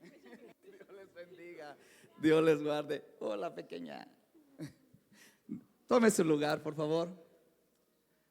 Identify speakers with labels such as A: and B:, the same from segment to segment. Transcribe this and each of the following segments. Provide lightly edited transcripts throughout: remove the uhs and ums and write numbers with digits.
A: Dios les bendiga. Dios les guarde. Hola, pequeña. Tome su lugar, por favor.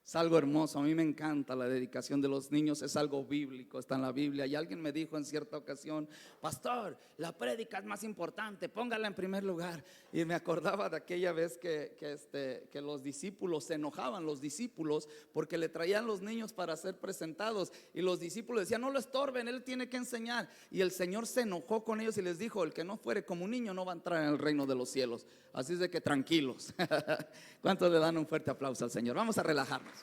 A: Es algo hermoso, a mí me encanta la dedicación de los niños, es algo bíblico, está en la Biblia. Y alguien me dijo en cierta ocasión: pastor, la prédica es más importante, póngala en primer lugar. Y me acordaba de aquella vez que los discípulos se enojaban, los discípulos, porque le traían los niños para ser presentados. Y los discípulos decían: no lo estorben, él tiene que enseñar. Y el Señor se enojó con ellos y les dijo: el que no fuere como un niño no va a entrar en el reino de los cielos. Así es de que tranquilos. ¿Cuántos le dan un fuerte aplauso al Señor? Vamos a relajarnos.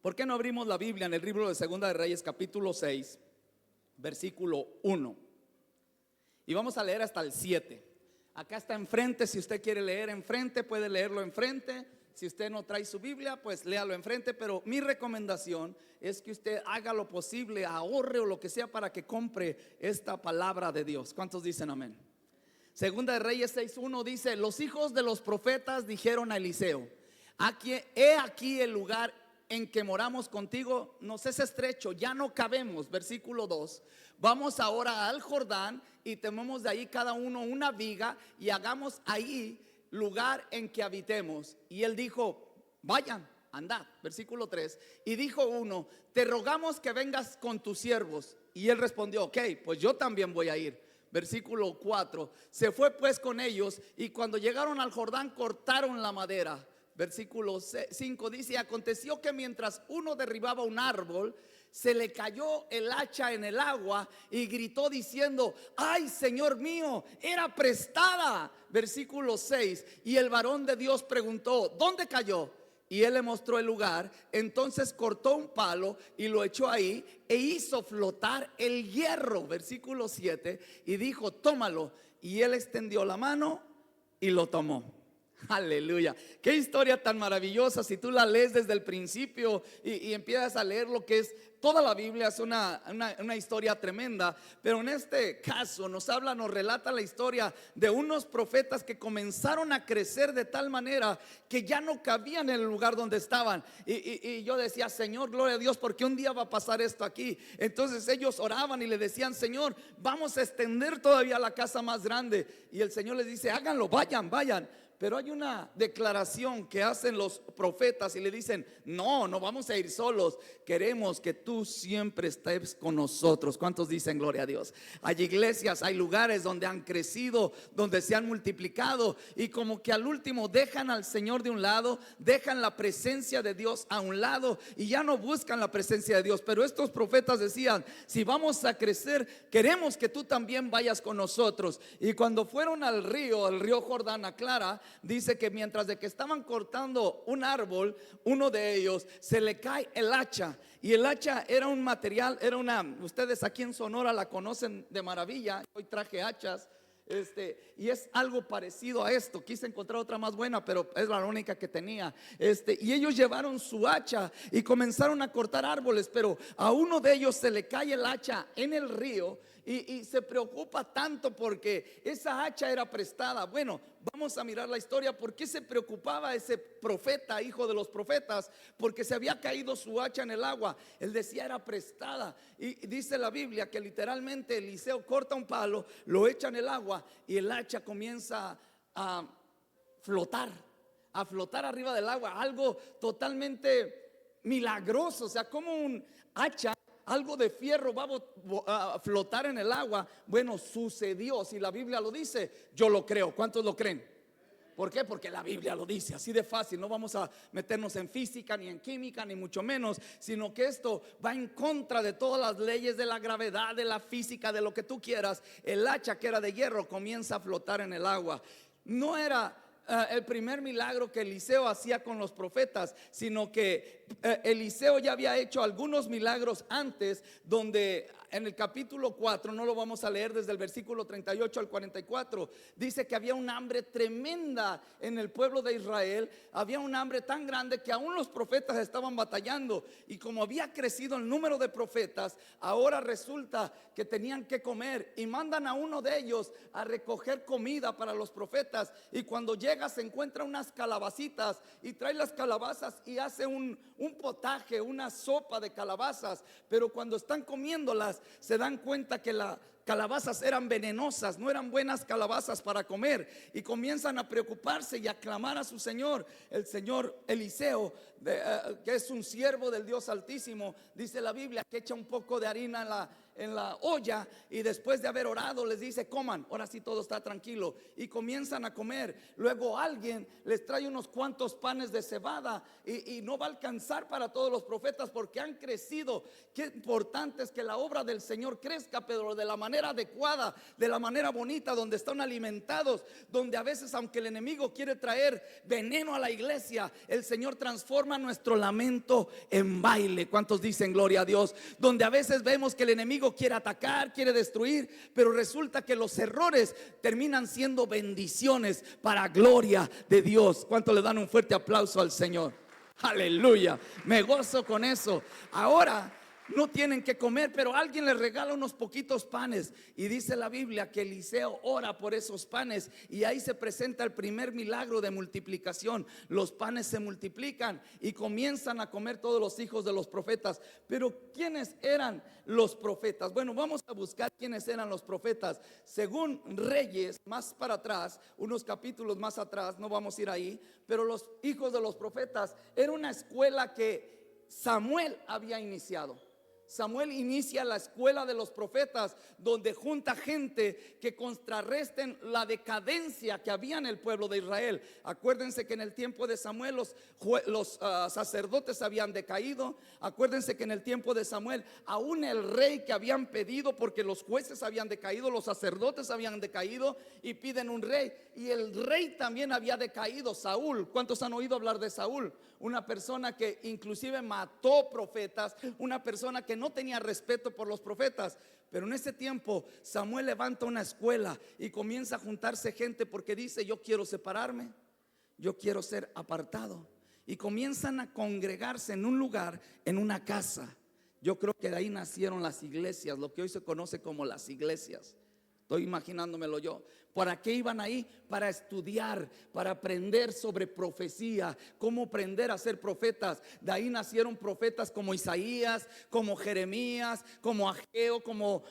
A: ¿Por qué no abrimos la Biblia en el libro de Segunda de Reyes, capítulo 6, versículo 1? Y vamos a leer hasta el 7. Acá está enfrente, si usted quiere leer enfrente, puede leerlo enfrente. Si usted no trae su Biblia, pues léalo enfrente. Pero mi recomendación es que usted haga lo posible, ahorre o lo que sea para que compre esta palabra de Dios. ¿Cuántos dicen amén? Segunda de Reyes 6:1 dice: los hijos de los profetas dijeron a Eliseo: he aquí el lugar en que moramos contigo nos es estrecho, ya no cabemos. Versículo 2: vamos ahora al Jordán y tomemos de ahí cada uno una viga y hagamos ahí lugar en que habitemos. Y él dijo: vayan, andad. Versículo 3: y dijo uno: te rogamos que vengas con tus siervos. Y él respondió: ok, pues yo también voy a ir. Versículo 4: se fue pues con ellos, y cuando llegaron al Jordán cortaron la madera. Versículo 5 dice: aconteció que mientras uno derribaba un árbol, se le cayó el hacha en el agua y gritó diciendo: ay, Señor mío, era prestada. Versículo 6: y el varón de Dios preguntó: ¿dónde cayó? Y él le mostró el lugar. Entonces cortó un palo y lo echó ahí e hizo flotar el hierro. Versículo 7: y dijo: tómalo. Y él extendió la mano y lo tomó. Aleluya, qué historia tan maravillosa. Si tú la lees desde el principio y empiezas a leer lo que es toda la Biblia, es una historia tremenda. Pero en este caso nos relata la historia de unos profetas que comenzaron a crecer de tal manera que ya no cabían en el lugar donde estaban. Y yo decía: Señor, gloria a Dios, porque un día va a pasar esto aquí. Entonces ellos oraban y le decían: Señor, vamos a extender todavía la casa más grande. Y el Señor les dice: háganlo, vayan. Pero hay una declaración que hacen los profetas y le dicen: no vamos a ir solos, queremos que tú siempre estés con nosotros. ¿Cuántos dicen gloria a Dios? Hay iglesias, hay lugares donde han crecido, donde se han multiplicado, y como que al último dejan al Señor de un lado, dejan la presencia de Dios a un lado y ya no buscan la presencia de Dios. Pero estos profetas decían: si vamos a crecer, queremos que tú también vayas con nosotros. Y cuando fueron al río Jordán, a Clara, dice que mientras de que estaban cortando un árbol, uno de ellos se le cae el hacha. Y el hacha era un material, ustedes aquí en Sonora la conocen de maravilla. Hoy traje hachas. Y es algo parecido a esto. Quise encontrar otra más buena, pero es la única que tenía. Y ellos llevaron su hacha y comenzaron a cortar árboles, pero a uno de ellos se le cae el hacha en el río. Y se preocupa tanto porque esa hacha era prestada. Bueno, vamos a mirar la historia. ¿Por qué se preocupaba ese profeta, hijo de los profetas? Porque se había caído su hacha en el agua. Él decía: era prestada. Y dice la Biblia que literalmente Eliseo corta un palo, lo echa en el agua y el hacha comienza a flotar arriba del agua. Algo totalmente milagroso. O sea, como un hacha, algo de fierro, va a flotar en el agua. Bueno, sucedió. Si la Biblia lo dice, yo lo creo. ¿Cuántos lo creen? ¿Por qué? Porque la Biblia lo dice, así de fácil. No vamos a meternos en física, ni en química, ni mucho menos, sino que esto va en contra de todas las leyes de la gravedad, de la física, de lo que tú quieras. El hacha, que era de hierro, comienza a flotar en el agua. No era el primer milagro que Eliseo hacía con los profetas, sino que Eliseo ya había hecho algunos milagros antes, donde en el capítulo 4, no lo vamos a leer desde el versículo 38 al 44, dice que había un hambre tremenda en el pueblo de Israel. Había un hambre tan grande que aún los profetas estaban batallando, y como había crecido el número de profetas, ahora resulta que tenían que comer, y mandan a uno de ellos a recoger comida para los profetas. Y cuando llega se encuentra unas calabacitas, y trae las calabazas y hace un potaje, una sopa de calabazas. Pero cuando están comiéndolas se dan cuenta que las calabazas eran venenosas, no eran buenas calabazas para comer, y comienzan a preocuparse y a clamar a su señor. El señor Eliseo, que es un siervo del Dios Altísimo, dice la Biblia que echa un poco de harina en la olla, y después de haber orado les dice: coman, ahora sí todo está tranquilo, y comienzan a comer. Luego alguien les trae unos cuantos panes de cebada, y no va a alcanzar para todos los profetas porque han crecido. Qué importante es que la obra del Señor crezca, pero de la manera adecuada, de la manera bonita, donde están alimentados, donde a veces, aunque el enemigo quiere traer veneno a la iglesia, el Señor transforma nuestro lamento en baile. ¿Cuántos dicen gloria a Dios? Donde a veces vemos que el enemigo quiere atacar, quiere destruir, pero resulta que los errores terminan siendo bendiciones para gloria de Dios. ¿Cuántos le dan un fuerte aplauso al Señor? Aleluya, me gozo con eso. Ahora no tienen que comer, pero alguien les regala unos poquitos panes, y dice la Biblia que Eliseo ora por esos panes, y ahí se presenta el primer milagro de multiplicación. Los panes se multiplican y comienzan a comer todos los hijos de los profetas. Pero ¿quiénes eran los profetas? Bueno, vamos a buscar quiénes eran los profetas. Según Reyes, más para atrás, unos capítulos más atrás, no vamos a ir ahí, pero los hijos de los profetas era una escuela que Samuel había iniciado. Samuel inicia la escuela de los profetas, donde junta gente que contrarresten la decadencia que había en el pueblo de Israel. Acuérdense que en el tiempo de Samuel los sacerdotes habían decaído. Acuérdense que en el tiempo de Samuel aún el rey que habían pedido, porque los jueces habían decaído, los sacerdotes habían decaído, y piden un rey, y el rey también había decaído. Saúl, ¿cuántos han oído hablar de Saúl? Una persona que inclusive mató profetas, una persona que no tenía respeto por los profetas. Pero en ese tiempo Samuel levanta una escuela y comienza a juntarse gente, porque dice: yo quiero separarme, yo quiero ser apartado. Y comienzan a congregarse en un lugar, en una casa. Yo creo que de ahí nacieron las iglesias, lo que hoy se conoce como las iglesias. Estoy imaginándomelo yo. ¿Para qué iban ahí? Para estudiar, para aprender sobre profecía, cómo aprender a ser profetas. De ahí nacieron profetas como Isaías, como Jeremías, como Ageo, como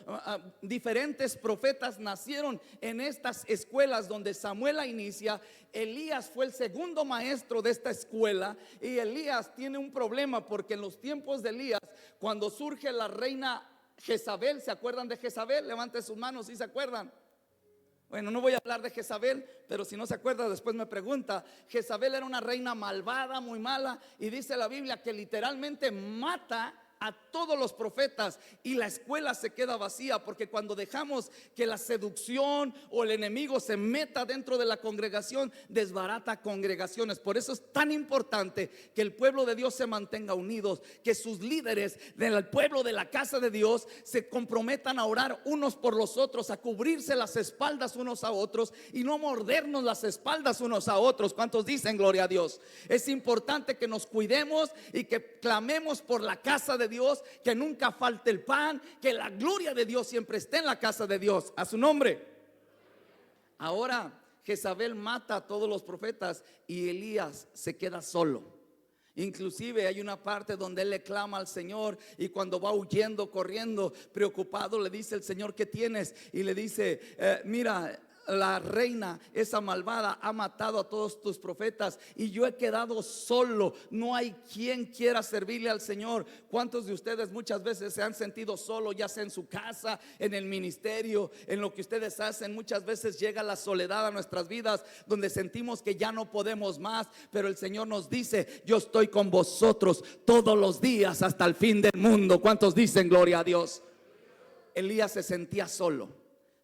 A: diferentes profetas nacieron en estas escuelas donde Samuel la inicia. Elías fue el segundo maestro de esta escuela, y Elías tiene un problema, porque en los tiempos de Elías, cuando surge la reina Jezabel, ¿se acuerdan de Jezabel? Levanten sus manos si se acuerdan. Bueno, no voy a hablar de Jezabel, pero si no se acuerda después me pregunta. Jezabel era una reina malvada, muy mala, y dice la Biblia que literalmente mata a todos los profetas, y la escuela se queda vacía, porque cuando dejamos que la seducción o el enemigo se meta dentro de la congregación, desbarata congregaciones. Por eso es tan importante que el pueblo de Dios se mantenga unidos, que sus líderes del pueblo de la casa de Dios se comprometan a orar unos por los otros, a cubrirse las espaldas unos a otros y no mordernos las espaldas unos a otros. ¿Cuántos dicen gloria a Dios? Es importante que nos cuidemos y que clamemos por la casa de Dios, que nunca falte el pan, que la gloria de Dios siempre esté en la casa de Dios. A su nombre. Ahora Jezabel mata a todos los profetas y Elías se queda solo. Inclusive hay una parte donde él le clama al Señor, y cuando va huyendo, corriendo, preocupado, le dice el Señor: ¿qué tienes? Y le dice: mira, la reina, esa malvada, ha matado a todos tus profetas y yo he quedado solo. No hay quien quiera servirle al Señor. ¿Cuántos de ustedes muchas veces se han sentido solo, ya sea en su casa, en el ministerio, en lo que ustedes hacen? Muchas veces llega la soledad a nuestras vidas, donde sentimos que ya no podemos más, pero el Señor nos dice: yo estoy con vosotros todos los días hasta el fin del mundo. ¿Cuántos dicen gloria a Dios? Elías se sentía solo,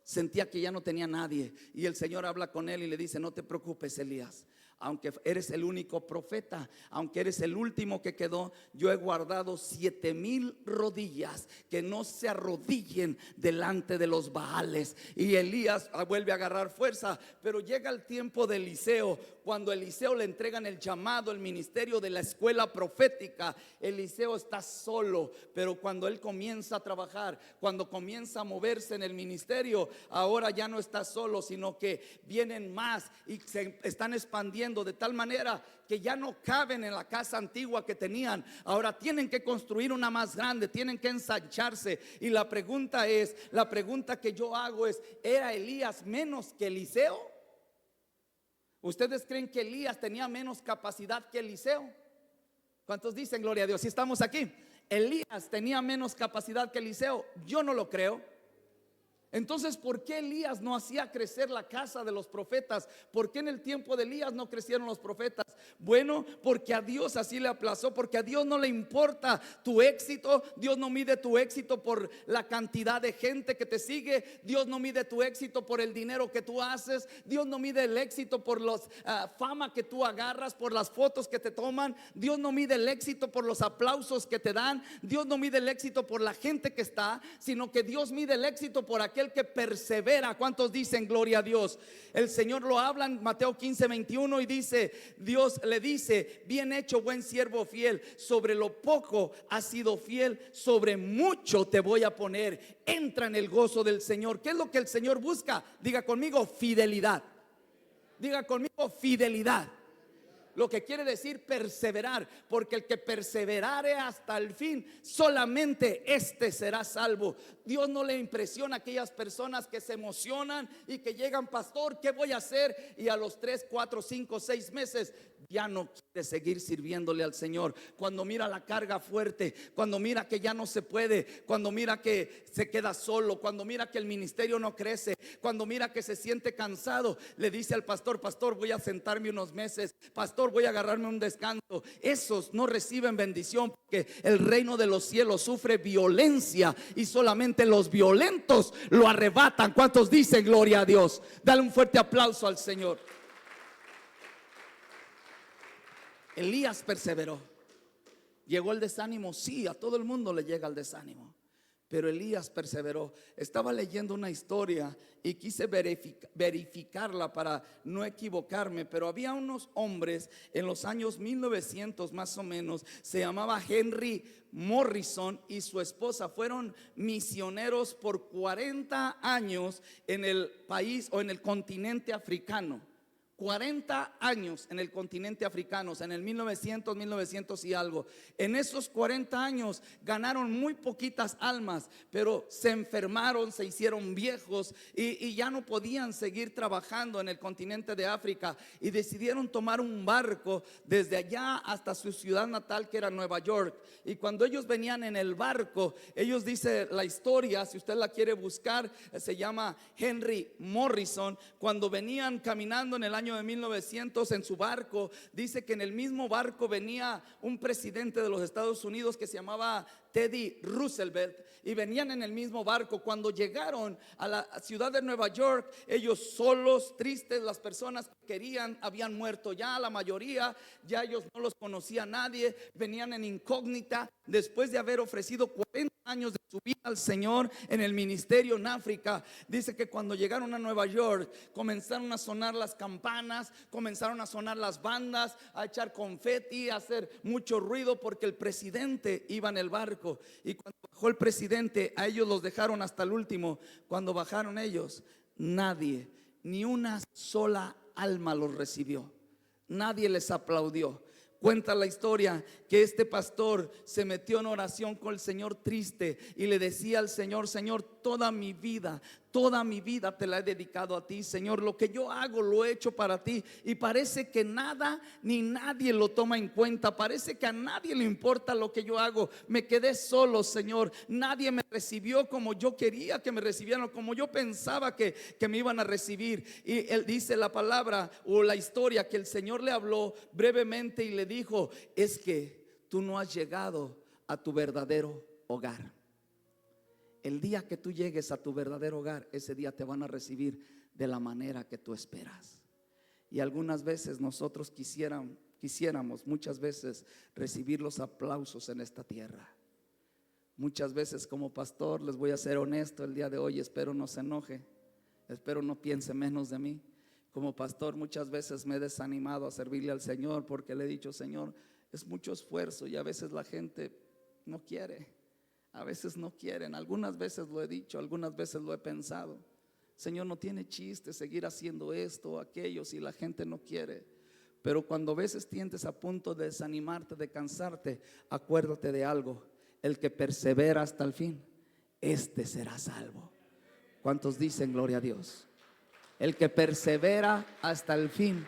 A: sentía que ya no tenía nadie, y el Señor habla con él y le dice: no te preocupes, Elías, aunque eres el único profeta, aunque eres el último que quedó, yo he guardado 7,000 rodillas que no se arrodillen delante de los Baales. Y Elías vuelve a agarrar fuerza, pero llega el tiempo de Eliseo. Cuando a Eliseo le entregan el llamado, el ministerio de la escuela profética, Eliseo está solo, pero cuando él comienza a trabajar, cuando comienza a moverse en el ministerio, ahora ya no está solo, sino que vienen más y se están expandiendo de tal manera que ya no caben en la casa antigua que tenían. Ahora tienen que construir una más grande, tienen que ensancharse. Y la pregunta que yo hago es: ¿era Elías menos que Eliseo? ¿Ustedes creen que Elías tenía menos capacidad que Eliseo? ¿Cuántos dicen gloria a Dios? Si estamos aquí, Elías tenía menos capacidad que Eliseo. Yo no lo creo. Entonces, ¿por qué Elías no hacía crecer la casa de los profetas? ¿Por qué en el tiempo de Elías no crecieron los profetas? Bueno, porque a Dios así le aplazó, porque a Dios no le importa tu éxito. Dios no mide tu éxito por la cantidad de gente que te sigue. Dios no mide tu éxito por el dinero que tú haces. Dios no mide el éxito por la fama que tú agarras, por las fotos que te toman. Dios no mide el éxito por los aplausos que te dan. Dios no mide el éxito por la gente que está, sino que Dios mide el éxito por aquel que persevera. ¿Cuántos dicen gloria a Dios? El Señor lo habla en Mateo 15:21 y dice, Dios le dice: bien hecho, buen siervo fiel, sobre lo poco has sido fiel, sobre mucho te voy a poner, entra en el gozo del Señor. ¿Qué es lo que el Señor busca? Diga conmigo: fidelidad. Diga conmigo: fidelidad. Lo que quiere decir perseverar, porque el que perseverare hasta el fin, solamente este será salvo. Dios no le impresiona a aquellas personas que se emocionan y que llegan: pastor, ¿qué voy a hacer? Y a los 3, 4, 5, 6 meses ya no quiere seguir sirviéndole al Señor. Cuando mira la carga fuerte, cuando mira que ya no se puede, cuando mira que se queda solo, cuando mira que el ministerio no crece, cuando mira que se siente cansado, le dice al pastor: pastor, voy a sentarme unos meses, pastor, voy a agarrarme un descanso. Esos no reciben bendición, porque el reino de los cielos sufre violencia y solamente los violentos lo arrebatan. ¿Cuántos dicen gloria a Dios? Dale un fuerte aplauso al Señor. Elías perseveró. ¿Llegó el desánimo? Sí, a todo el mundo le llega el desánimo, pero Elías perseveró. Estaba leyendo una historia y quise verificarla para no equivocarme, pero había unos hombres en los años 1900 más o menos. Se llamaba Henry Morrison y su esposa. Fueron misioneros por 40 años en el país o en el continente africano. 40 años en el continente africano, en el 1900 y algo. En esos 40 años ganaron muy poquitas almas, pero se enfermaron, se hicieron viejos y ya no podían seguir trabajando en el continente de África, y decidieron tomar un barco desde allá hasta su ciudad natal, que era Nueva York. Y cuando ellos venían en el barco, ellos, dice la historia, si usted la quiere buscar, se llama Henry Morrison. Cuando venían caminando en el año de 1900 en su barco, dice que en el mismo barco venía un presidente de los Estados Unidos que se llamaba Teddy Roosevelt, y venían en el mismo barco. Cuando llegaron a la ciudad de Nueva York, ellos solos, tristes, las personas que querían habían muerto ya, la mayoría, ya ellos no los conocía nadie, venían en incógnita después de haber ofrecido 40 años de su vida al Señor en el ministerio en África. Dice que cuando llegaron a Nueva York, comenzaron a sonar las campanas, comenzaron a sonar las bandas, a echar confeti, a hacer mucho ruido, porque el presidente iba en el barco. Y cuando bajó el presidente, a ellos los dejaron hasta el último. Cuando bajaron ellos, nadie, ni una sola alma los recibió. Nadie les aplaudió. Cuenta la historia que este pastor se metió en oración con el Señor triste y le decía al Señor: Señor, toda mi vida te la he dedicado a ti, Señor. Lo que yo hago lo he hecho para ti, y parece que nada ni nadie lo toma en cuenta. Parece que a nadie le importa lo que yo hago. Me quedé solo, Señor. Nadie me recibió como yo quería que me recibieran, como yo pensaba que me iban a recibir. Y él dice la palabra o la historia que el Señor le habló brevemente y le dijo: es que tú no has llegado a tu verdadero hogar. El día que tú llegues a tu verdadero hogar, ese día te van a recibir de la manera que tú esperas. Y algunas veces nosotros quisiéramos muchas veces recibir los aplausos en esta tierra. Muchas veces como pastor, les voy a ser honesto el día de hoy, espero no se enoje, espero no piense menos de mí. Como pastor muchas veces me he desanimado a servirle al Señor porque le he dicho: Señor, es mucho esfuerzo y a veces la gente no quiere, a veces no quieren. Algunas veces lo he dicho, algunas veces lo he pensado: Señor, no tiene chiste seguir haciendo esto o aquello si la gente no quiere. Pero cuando a veces tientes a punto de desanimarte, de cansarte, acuérdate de algo: el que persevera hasta el fin, este será salvo. ¿Cuántos dicen gloria a Dios? El que persevera hasta el fin,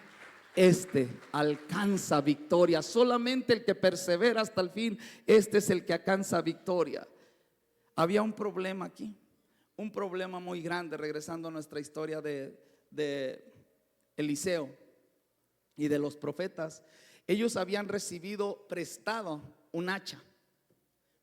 A: este alcanza victoria. Solamente el que persevera hasta el fin, este es el que alcanza victoria. Había un problema aquí, un problema muy grande, regresando a nuestra historia de Eliseo y de los profetas. Ellos habían recibido prestado un hacha,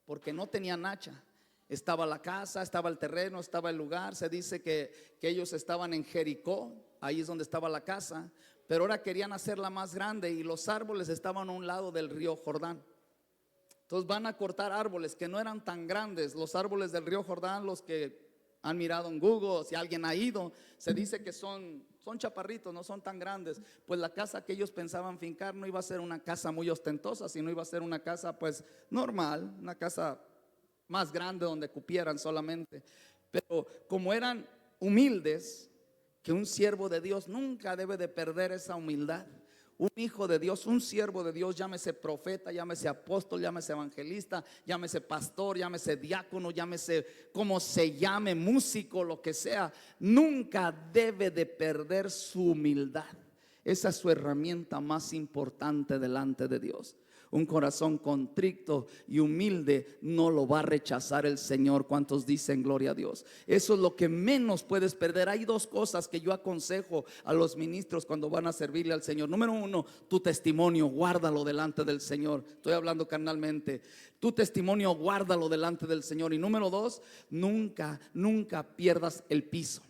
A: porque no tenían hacha. Estaba la casa, estaba el terreno, estaba el lugar. Se dice que ellos estaban en Jericó, ahí es donde estaba la casa, pero ahora querían hacerla más grande y los árboles estaban a un lado del río Jordán. Entonces van a cortar árboles que no eran tan grandes. Los árboles del río Jordán, los que han mirado en Google, si alguien ha ido, se dice que son chaparritos, no son tan grandes. Pues la casa que ellos pensaban fincar no iba a ser una casa muy ostentosa, sino iba a ser una casa pues normal, una casa más grande donde cupieran solamente. Pero como eran humildes, que un siervo de Dios nunca debe de perder esa humildad. Un hijo de Dios, un siervo de Dios, llámese profeta, llámese apóstol, llámese evangelista, llámese pastor, llámese diácono, llámese como se llame, músico, lo que sea, nunca debe de perder su humildad. Esa es su herramienta más importante delante de Dios. Un corazón contrito y humilde no lo va a rechazar el Señor. ¿Cuántos dicen gloria a Dios? Eso es lo que menos puedes perder. Hay dos cosas que yo aconsejo a los ministros cuando van a servirle al Señor. Número uno, tu testimonio, guárdalo delante del Señor. Estoy hablando carnalmente. Tu testimonio, guárdalo delante del Señor. Y número dos, nunca pierdas el piso.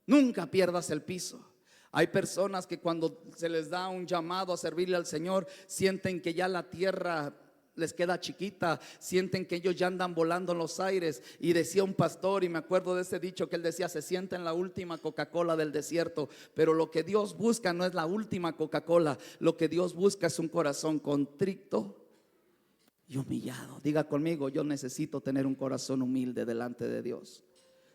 A: Nunca pierdas el piso. Hay personas que cuando se les da un llamado a servirle al Señor, sienten que ya la tierra les queda chiquita, sienten que ellos ya andan volando en los aires. Y decía un pastor, y me acuerdo de ese dicho que él decía: se sienta en la última Coca-Cola del desierto. Pero lo que Dios busca no es la última Coca-Cola, lo que Dios busca es un corazón contrito y humillado. Diga conmigo: yo necesito tener un corazón humilde delante de Dios.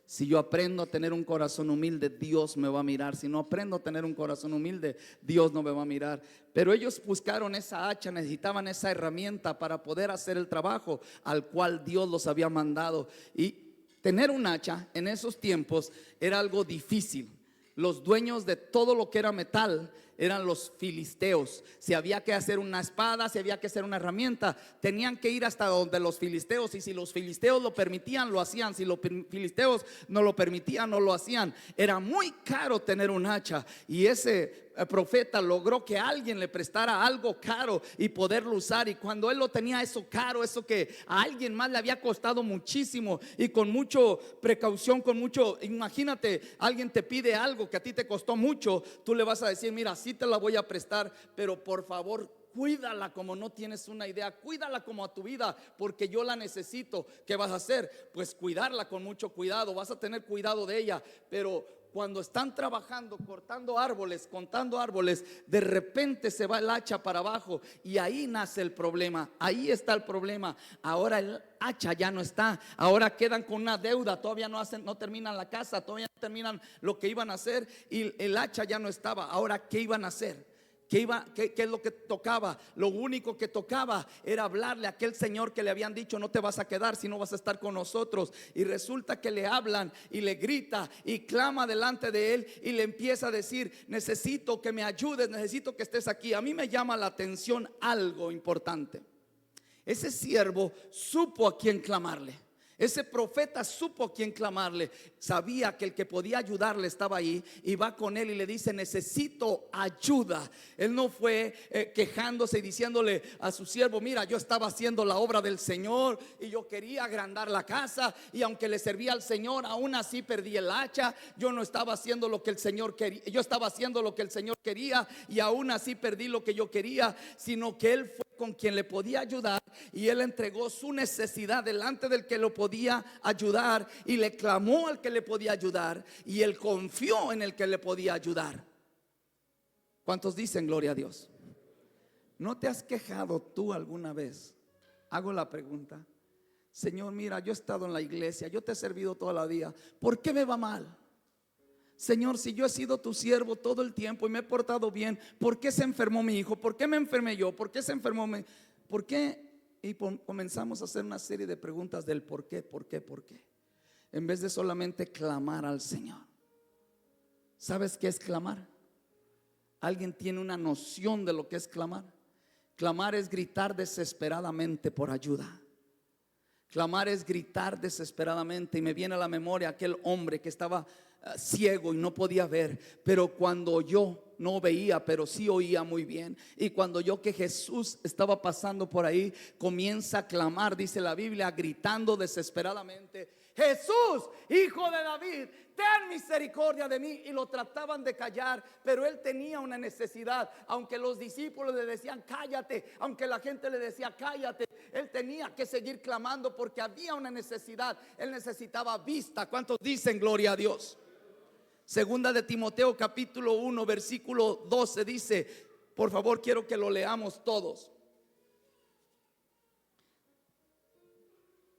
A: Si yo aprendo a tener un corazón humilde, Dios me va a mirar. Si no aprendo a tener un corazón humilde, Dios no me va a mirar. Pero ellos buscaron esa hacha, necesitaban esa herramienta para poder hacer el trabajo al cual Dios los había mandado. Y tener un hacha en esos tiempos era algo difícil. Los dueños de todo lo que era metal eran los filisteos. Si había que hacer una espada, si había que hacer una herramienta, tenían que ir hasta donde los filisteos. Y si los filisteos lo permitían, lo hacían. Si los filisteos no lo permitían, no lo hacían. Era muy caro tener un hacha. Y ese profeta logró que alguien le prestara algo caro y poderlo usar. Y cuando él lo tenía eso caro, eso que a alguien más le había costado muchísimo, y con mucho precaución, con mucho, imagínate, alguien te pide algo que a ti te costó mucho, tú le vas a decir: mira, sí te la voy a prestar, pero por favor cuídala como no tienes una idea, cuídala como a tu vida, porque yo la necesito. ¿Qué vas a hacer? Pues cuidarla con mucho cuidado, vas a tener cuidado de ella. Pero cuando están trabajando, cortando árboles, contando árboles, de repente se va el hacha para abajo, y ahí nace el problema. Ahí está el problema. Ahora el hacha ya no está. Ahora quedan con una deuda. Todavía no terminan la casa, todavía no terminan lo que iban a hacer, y el hacha ya no estaba. Ahora, ¿qué iban a hacer? ¿Qué es lo que tocaba? Lo único que tocaba era hablarle a aquel señor que le habían dicho: no te vas a quedar, si no vas a estar con nosotros. Y resulta que le hablan y le grita y clama delante de él y le empieza a decir: necesito que me ayudes, necesito que estés aquí. A mí me llama la atención algo importante. Ese siervo supo a quién clamarle. Ese profeta supo a quién clamarle, sabía que el que podía ayudarle estaba ahí, y va con él y le dice: necesito ayuda. Él no fue quejándose y diciéndole a su siervo: mira, yo estaba haciendo la obra del Señor y yo quería agrandar la casa, y aunque le servía al Señor, aún así perdí el hacha. Yo no estaba haciendo lo que el Señor quería, yo estaba haciendo lo que el Señor quería y aún así perdí lo que yo quería. Sino que él fue con quien le podía ayudar, y él entregó su necesidad delante del que lo podía ayudar, y le clamó al que le podía ayudar, y él confió en el que le podía ayudar. ¿Cuántos dicen gloria a Dios? ¿No te has quejado tú alguna vez? Hago la pregunta: Señor, mira, yo he estado en la iglesia, yo te he servido toda la vida, ¿por qué me va mal? Señor, si yo he sido tu siervo todo el tiempo y me he portado bien, ¿por qué se enfermó mi hijo? ¿Por qué me enfermé yo? ¿Por qué se enfermó ¿Por qué? Y comenzamos a hacer una serie de preguntas del por qué, por qué, por qué, en vez de solamente clamar al Señor. ¿Sabes qué es clamar? ¿Alguien tiene una noción de lo que es clamar? Clamar es gritar desesperadamente por ayuda. Clamar es gritar desesperadamente. Y me viene a la memoria aquel hombre que estaba ciego y no podía ver, pero cuando oyó, no veía, pero sí oía muy bien. Y cuando oyó que Jesús estaba pasando por ahí, comienza a clamar, dice la Biblia, gritando desesperadamente: Jesús, hijo de David, ten misericordia de mí. Y lo trataban de callar, pero él tenía una necesidad. Aunque los discípulos le decían: cállate, aunque la gente le decía: cállate, él tenía que seguir clamando porque había una necesidad. Él necesitaba vista. ¿Cuántos dicen gloria a Dios? Segunda de Timoteo capítulo 1 versículo 12 dice, por favor, quiero que lo leamos todos.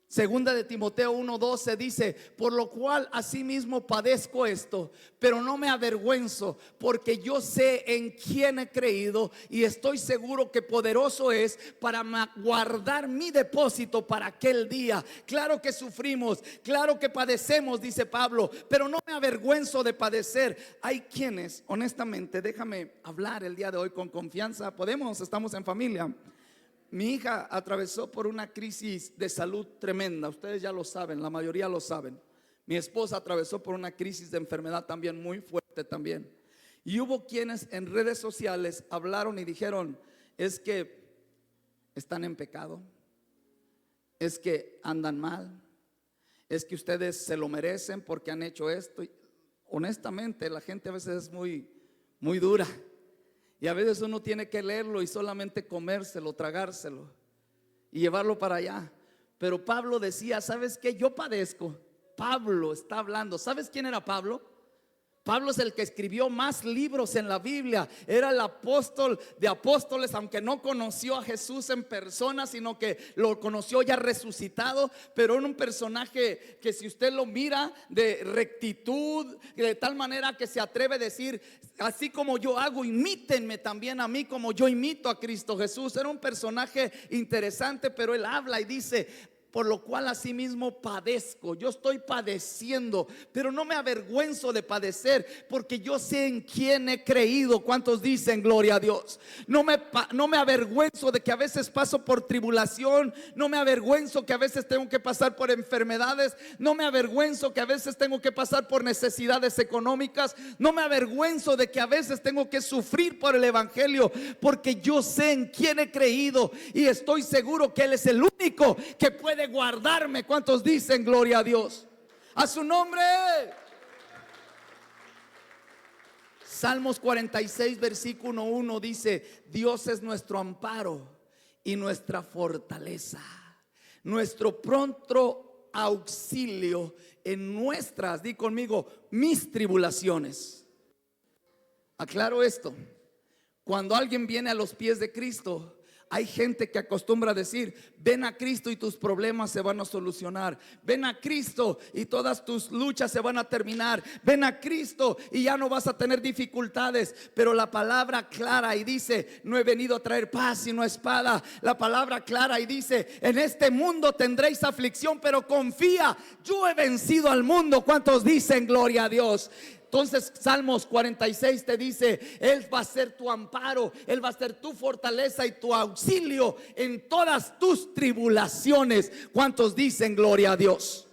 A: Segunda de Timoteo 1:12 dice: por lo cual asimismo padezco esto, pero no me avergüenzo, porque yo sé en quién he creído y estoy seguro que poderoso es para guardar mi depósito para aquel día. Claro que sufrimos, claro que padecemos, dice Pablo, pero no me avergüenzo de padecer. Hay quienes, honestamente, déjame hablar el día de hoy con confianza. Podemos, estamos en familia. Mi hija atravesó por una crisis de salud tremenda. Ustedes ya lo saben, la mayoría lo saben. Mi esposa atravesó por una crisis de enfermedad también muy fuerte también. Y hubo quienes en redes sociales hablaron y dijeron: es que están en pecado, es que andan mal, es que ustedes se lo merecen porque han hecho esto. Y honestamente, la gente a veces es muy dura. Y a veces uno tiene que leerlo y solamente comérselo, tragárselo y llevarlo para allá. Pero Pablo decía: ¿sabes qué? Yo padezco. Pablo está hablando. ¿Sabes quién era Pablo? Pablo es el que escribió más libros en la Biblia. Era el apóstol de apóstoles, aunque no conoció a Jesús en persona, sino que lo conoció ya resucitado. Pero era un personaje que, si usted lo mira, de rectitud, de tal manera que se atreve a decir: así como yo hago, imítenme también a mí como yo imito a Cristo Jesús. Era un personaje interesante, pero él habla y dice: por lo cual asimismo padezco. Yo estoy padeciendo, pero no me avergüenzo de padecer, porque yo sé en quién he creído. ¿Cuántos dicen gloria a Dios? No me avergüenzo de que a veces paso por tribulación. No me avergüenzo que a veces tengo que pasar por enfermedades. No me avergüenzo que a veces tengo que pasar por necesidades económicas. No me avergüenzo de que a veces tengo que sufrir por el evangelio, porque yo sé en quién he creído y estoy seguro que Él es el único que puede guardarme. ¿Cuántos dicen gloria a Dios? A su nombre. Salmos 46 versículo 1 dice: Dios es nuestro amparo y nuestra fortaleza, nuestro pronto auxilio en nuestras, di conmigo, mis tribulaciones. Aclaro esto: cuando alguien viene a los pies de Cristo, hay gente que acostumbra a decir: ven a Cristo y tus problemas se van a solucionar. Ven a Cristo y todas tus luchas se van a terminar. Ven a Cristo y ya no vas a tener dificultades. Pero la palabra clara y dice: no he venido a traer paz sino espada. La palabra clara y dice: en este mundo tendréis aflicción, pero confía, yo he vencido al mundo. ¿Cuántos dicen gloria a Dios? Entonces Salmos 46 te dice: Él va a ser tu amparo, Él va a ser tu fortaleza y tu auxilio en todas tus tribulaciones. ¿Cuántos dicen gloria a Dios?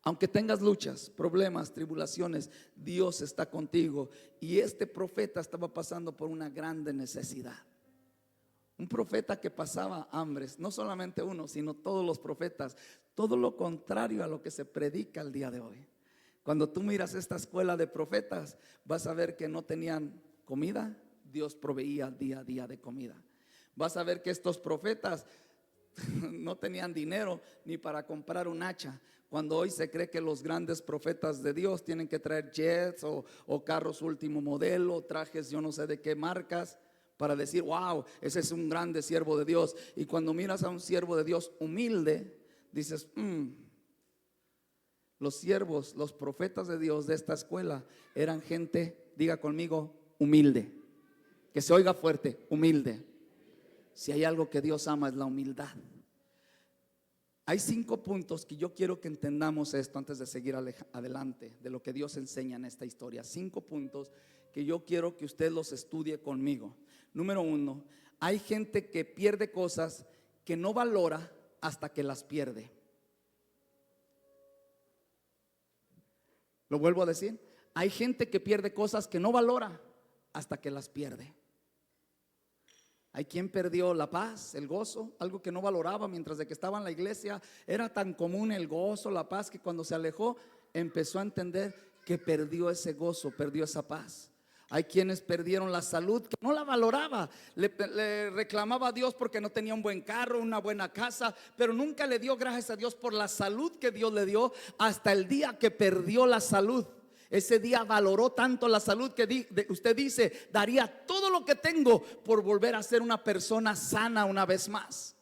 A: Aunque tengas luchas, problemas, tribulaciones, Dios está contigo. Y este profeta estaba pasando por una grande necesidad. Un profeta que pasaba hambres, no solamente uno, sino todos los profetas. Todo lo contrario a lo que se predica el día de hoy. Cuando tú miras esta escuela de profetas, vas a ver que no tenían comida. Dios proveía día a día de comida. Vas a ver que estos profetas no tenían dinero ni para comprar un hacha. Cuando hoy se cree que los grandes profetas de Dios tienen que traer jets o carros último modelo, trajes yo no sé de qué marcas, para decir: wow, ese es un grande siervo de Dios. Y cuando miras a un siervo de Dios humilde, dices: los siervos, los profetas de Dios de esta escuela eran gente, diga conmigo, humilde. Que se oiga fuerte: humilde. Si hay algo que Dios ama es la humildad. Hay 5 puntos que yo quiero que entendamos esto antes de seguir adelante de lo que Dios enseña en esta historia. 5 puntos que yo quiero que usted los estudie conmigo. Número 1, hay gente que pierde cosas que no valora hasta que las pierde. Lo vuelvo a decir: hay gente que pierde cosas que no valora hasta que las pierde. Hay quien perdió la paz, el gozo, algo que no valoraba mientras de que estaba en la iglesia. Era tan común el gozo, la paz, que cuando se alejó empezó a entender que perdió ese gozo, perdió esa paz. Hay quienes perdieron la salud, que no la valoraba, le reclamaba a Dios porque no tenía un buen carro, una buena casa, pero nunca le dio gracias a Dios por la salud que Dios le dio, hasta el día que perdió la salud. Ese día valoró tanto la salud que usted dice: daría todo lo que tengo por volver a ser una persona sana una vez más.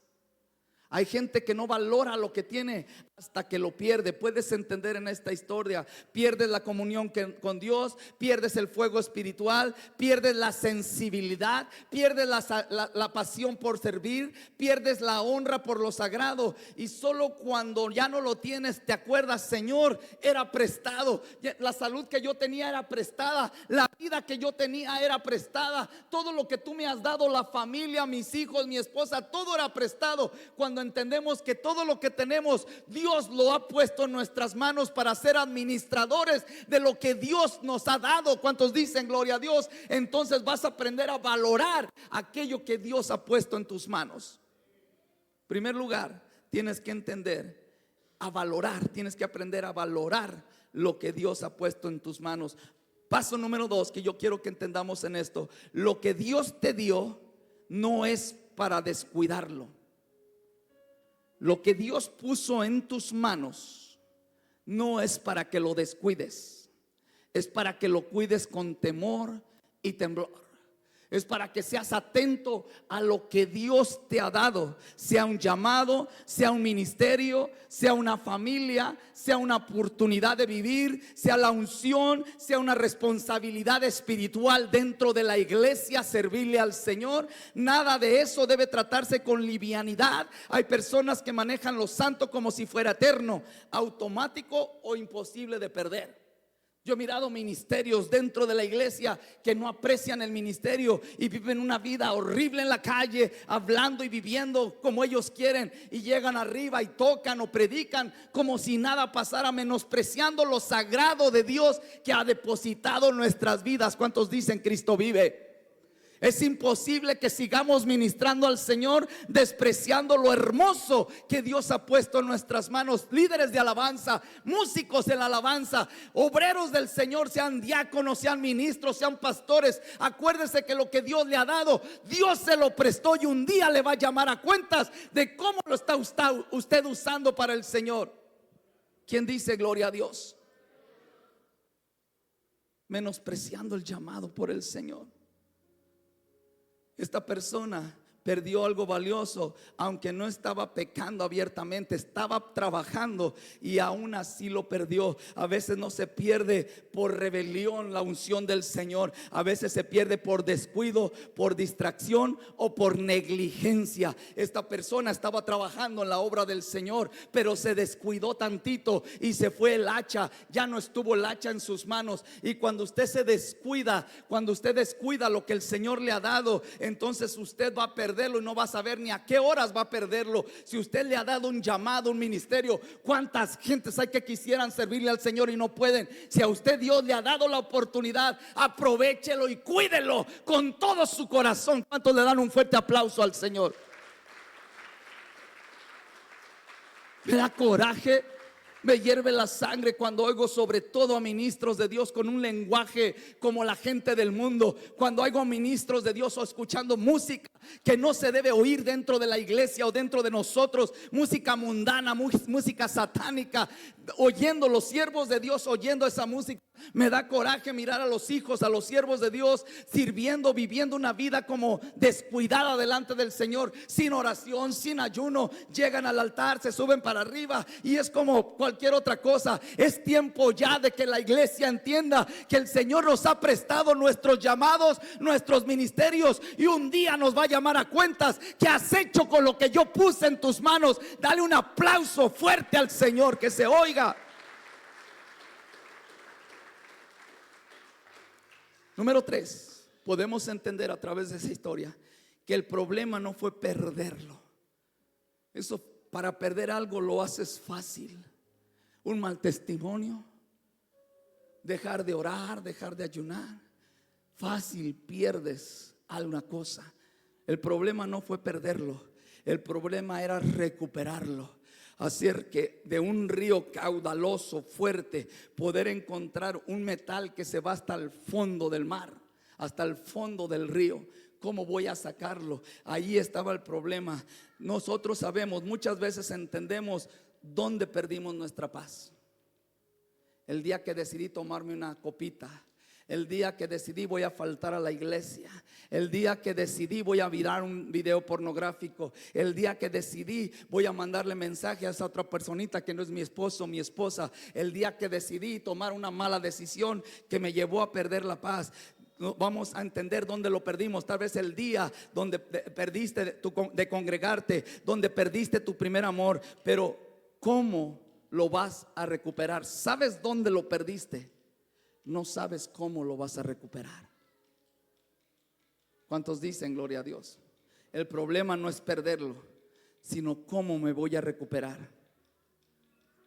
A: Hay gente que no valora lo que tiene hasta que lo pierde. Puedes entender en esta historia: pierdes la comunión con Dios, pierdes el fuego espiritual, pierdes la sensibilidad, pierdes la pasión por servir, pierdes la honra por lo sagrado. Y solo cuando ya no lo tienes te acuerdas: Señor, era prestado. La salud que yo tenía era prestada, la vida que yo tenía era prestada, todo lo que tú me has dado, la familia, mis hijos, mi esposa, todo era prestado. Cuando entendemos que todo lo que tenemos Dios lo ha puesto en nuestras manos para ser administradores de lo que Dios nos ha dado. ¿Cuántos dicen gloria a Dios? Entonces vas a aprender a valorar aquello que Dios ha puesto en tus manos. En primer lugar, tienes que entender a valorar, tienes que aprender a valorar lo que Dios ha puesto en tus manos. Paso número 2 que yo quiero que entendamos en esto: lo que Dios te dio no es para descuidarlo. Lo que Dios puso en tus manos no es para que lo descuides, es para que lo cuides con temor y temblor. Es para que seas atento a lo que Dios te ha dado, sea un llamado, sea un ministerio, sea una familia, sea una oportunidad de vivir, sea la unción, sea una responsabilidad espiritual dentro de la iglesia, servirle al Señor. Nada de eso debe tratarse con livianidad. Hay personas que manejan lo santo como si fuera eterno, automático o imposible de perder. Yo he mirado ministerios dentro de la iglesia que no aprecian el ministerio y viven una vida horrible en la calle, hablando y viviendo como ellos quieren, y llegan arriba y tocan o predican como si nada pasara, menospreciando lo sagrado de Dios que ha depositado en nuestras vidas. ¿Cuántos dicen Cristo vive? Es imposible que sigamos ministrando al Señor despreciando lo hermoso que Dios ha puesto en nuestras manos. Líderes de alabanza, músicos en la alabanza, obreros del Señor, sean diáconos, sean ministros, sean pastores. Acuérdese que lo que Dios le ha dado, Dios se lo prestó y un día le va a llamar a cuentas de cómo lo está usted usando para el Señor. ¿Quién dice gloria a Dios? Menospreciando el llamado por el Señor. Esta persona perdió algo valioso, aunque no estaba pecando abiertamente, estaba trabajando y aún así lo perdió. A veces no se pierde por rebelión la unción del Señor, a veces se pierde por descuido, por distracción o por negligencia. Esta persona estaba trabajando en la obra del Señor, pero se descuidó tantito y se fue el hacha, ya no estuvo el hacha en sus manos. Y cuando usted se descuida, cuando usted descuida lo que el Señor le ha dado, entonces usted va a perderlo y no va a saber ni a qué horas va a perderlo. Si usted le ha dado un llamado, un ministerio, ¿cuántas gentes hay que quisieran servirle al Señor y no pueden? Si a usted Dios le ha dado la oportunidad, aprovéchelo y cuídelo con todo su corazón. ¿Cuántos le dan un fuerte aplauso al Señor? Me da coraje, me hierve la sangre cuando oigo sobre todo a ministros de Dios con un lenguaje como la gente del mundo. Cuando oigo a ministros de Dios o escuchando música que no se debe oír dentro de la iglesia o dentro de nosotros, música mundana, música satánica, oyendo los siervos de Dios, oyendo esa música. Me da coraje mirar a los hijos, a los siervos de Dios sirviendo, viviendo una vida como descuidada delante del Señor, sin oración, sin ayuno. Llegan al altar, se suben para arriba y es como cualquier otra cosa. Es tiempo ya de que la iglesia entienda que el Señor nos ha prestado nuestros llamados, nuestros ministerios, y un día nos va a llamar a cuentas. ¿Qué has hecho con lo que yo puse en tus manos? Dale un aplauso fuerte al Señor, que se oiga. Número 3, podemos entender a través de esa historia que el problema no fue perderlo. Eso, para perder algo lo haces fácil. Un mal testimonio, dejar de orar, dejar de ayunar, fácil pierdes alguna cosa. El problema no fue perderlo, el problema era recuperarlo. Hacer que de un río caudaloso, fuerte, poder encontrar un metal que se va hasta el fondo del mar, hasta el fondo del río. ¿Cómo voy a sacarlo? Ahí estaba el problema. Nosotros sabemos, muchas veces entendemos dónde perdimos nuestra paz. El día que decidí tomarme una copita, el día que decidí voy a faltar a la iglesia, el día que decidí voy a mirar un video pornográfico, el día que decidí voy a mandarle mensaje a esa otra personita que no es mi esposo o mi esposa, el día que decidí tomar una mala decisión que me llevó a perder la paz. Vamos a entender dónde lo perdimos. Tal vez el día donde perdiste de congregarte, donde perdiste tu primer amor. Pero ¿cómo lo vas a recuperar? ¿Sabes dónde lo perdiste? No sabes cómo lo vas a recuperar. ¿Cuántos dicen gloria a Dios? El problema no es perderlo, sino cómo me voy a recuperar.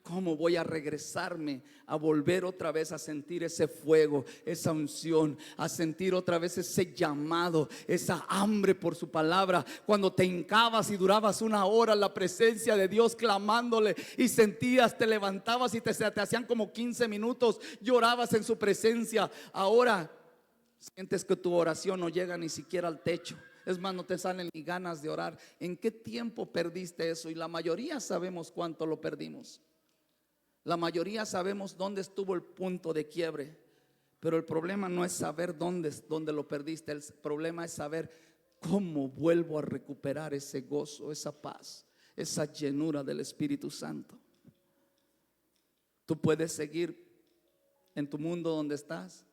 A: ¿Cómo voy a regresarme a volver otra vez a sentir ese fuego, esa unción, a sentir otra vez ese llamado, esa hambre por su palabra? Cuando te hincabas y durabas una hora en la presencia de Dios clamándole y sentías, te levantabas y te hacían como 15 minutos, llorabas en su presencia. Ahora sientes que tu oración no llega ni siquiera al techo. Es más, no te salen ni ganas de orar. ¿En qué tiempo perdiste eso? Y la mayoría sabemos cuánto lo perdimos. La mayoría sabemos dónde estuvo el punto de quiebre, pero el problema no es saber dónde lo perdiste. El problema es saber cómo vuelvo a recuperar ese gozo, esa paz, esa llenura del Espíritu Santo. Tú puedes seguir en tu mundo donde estás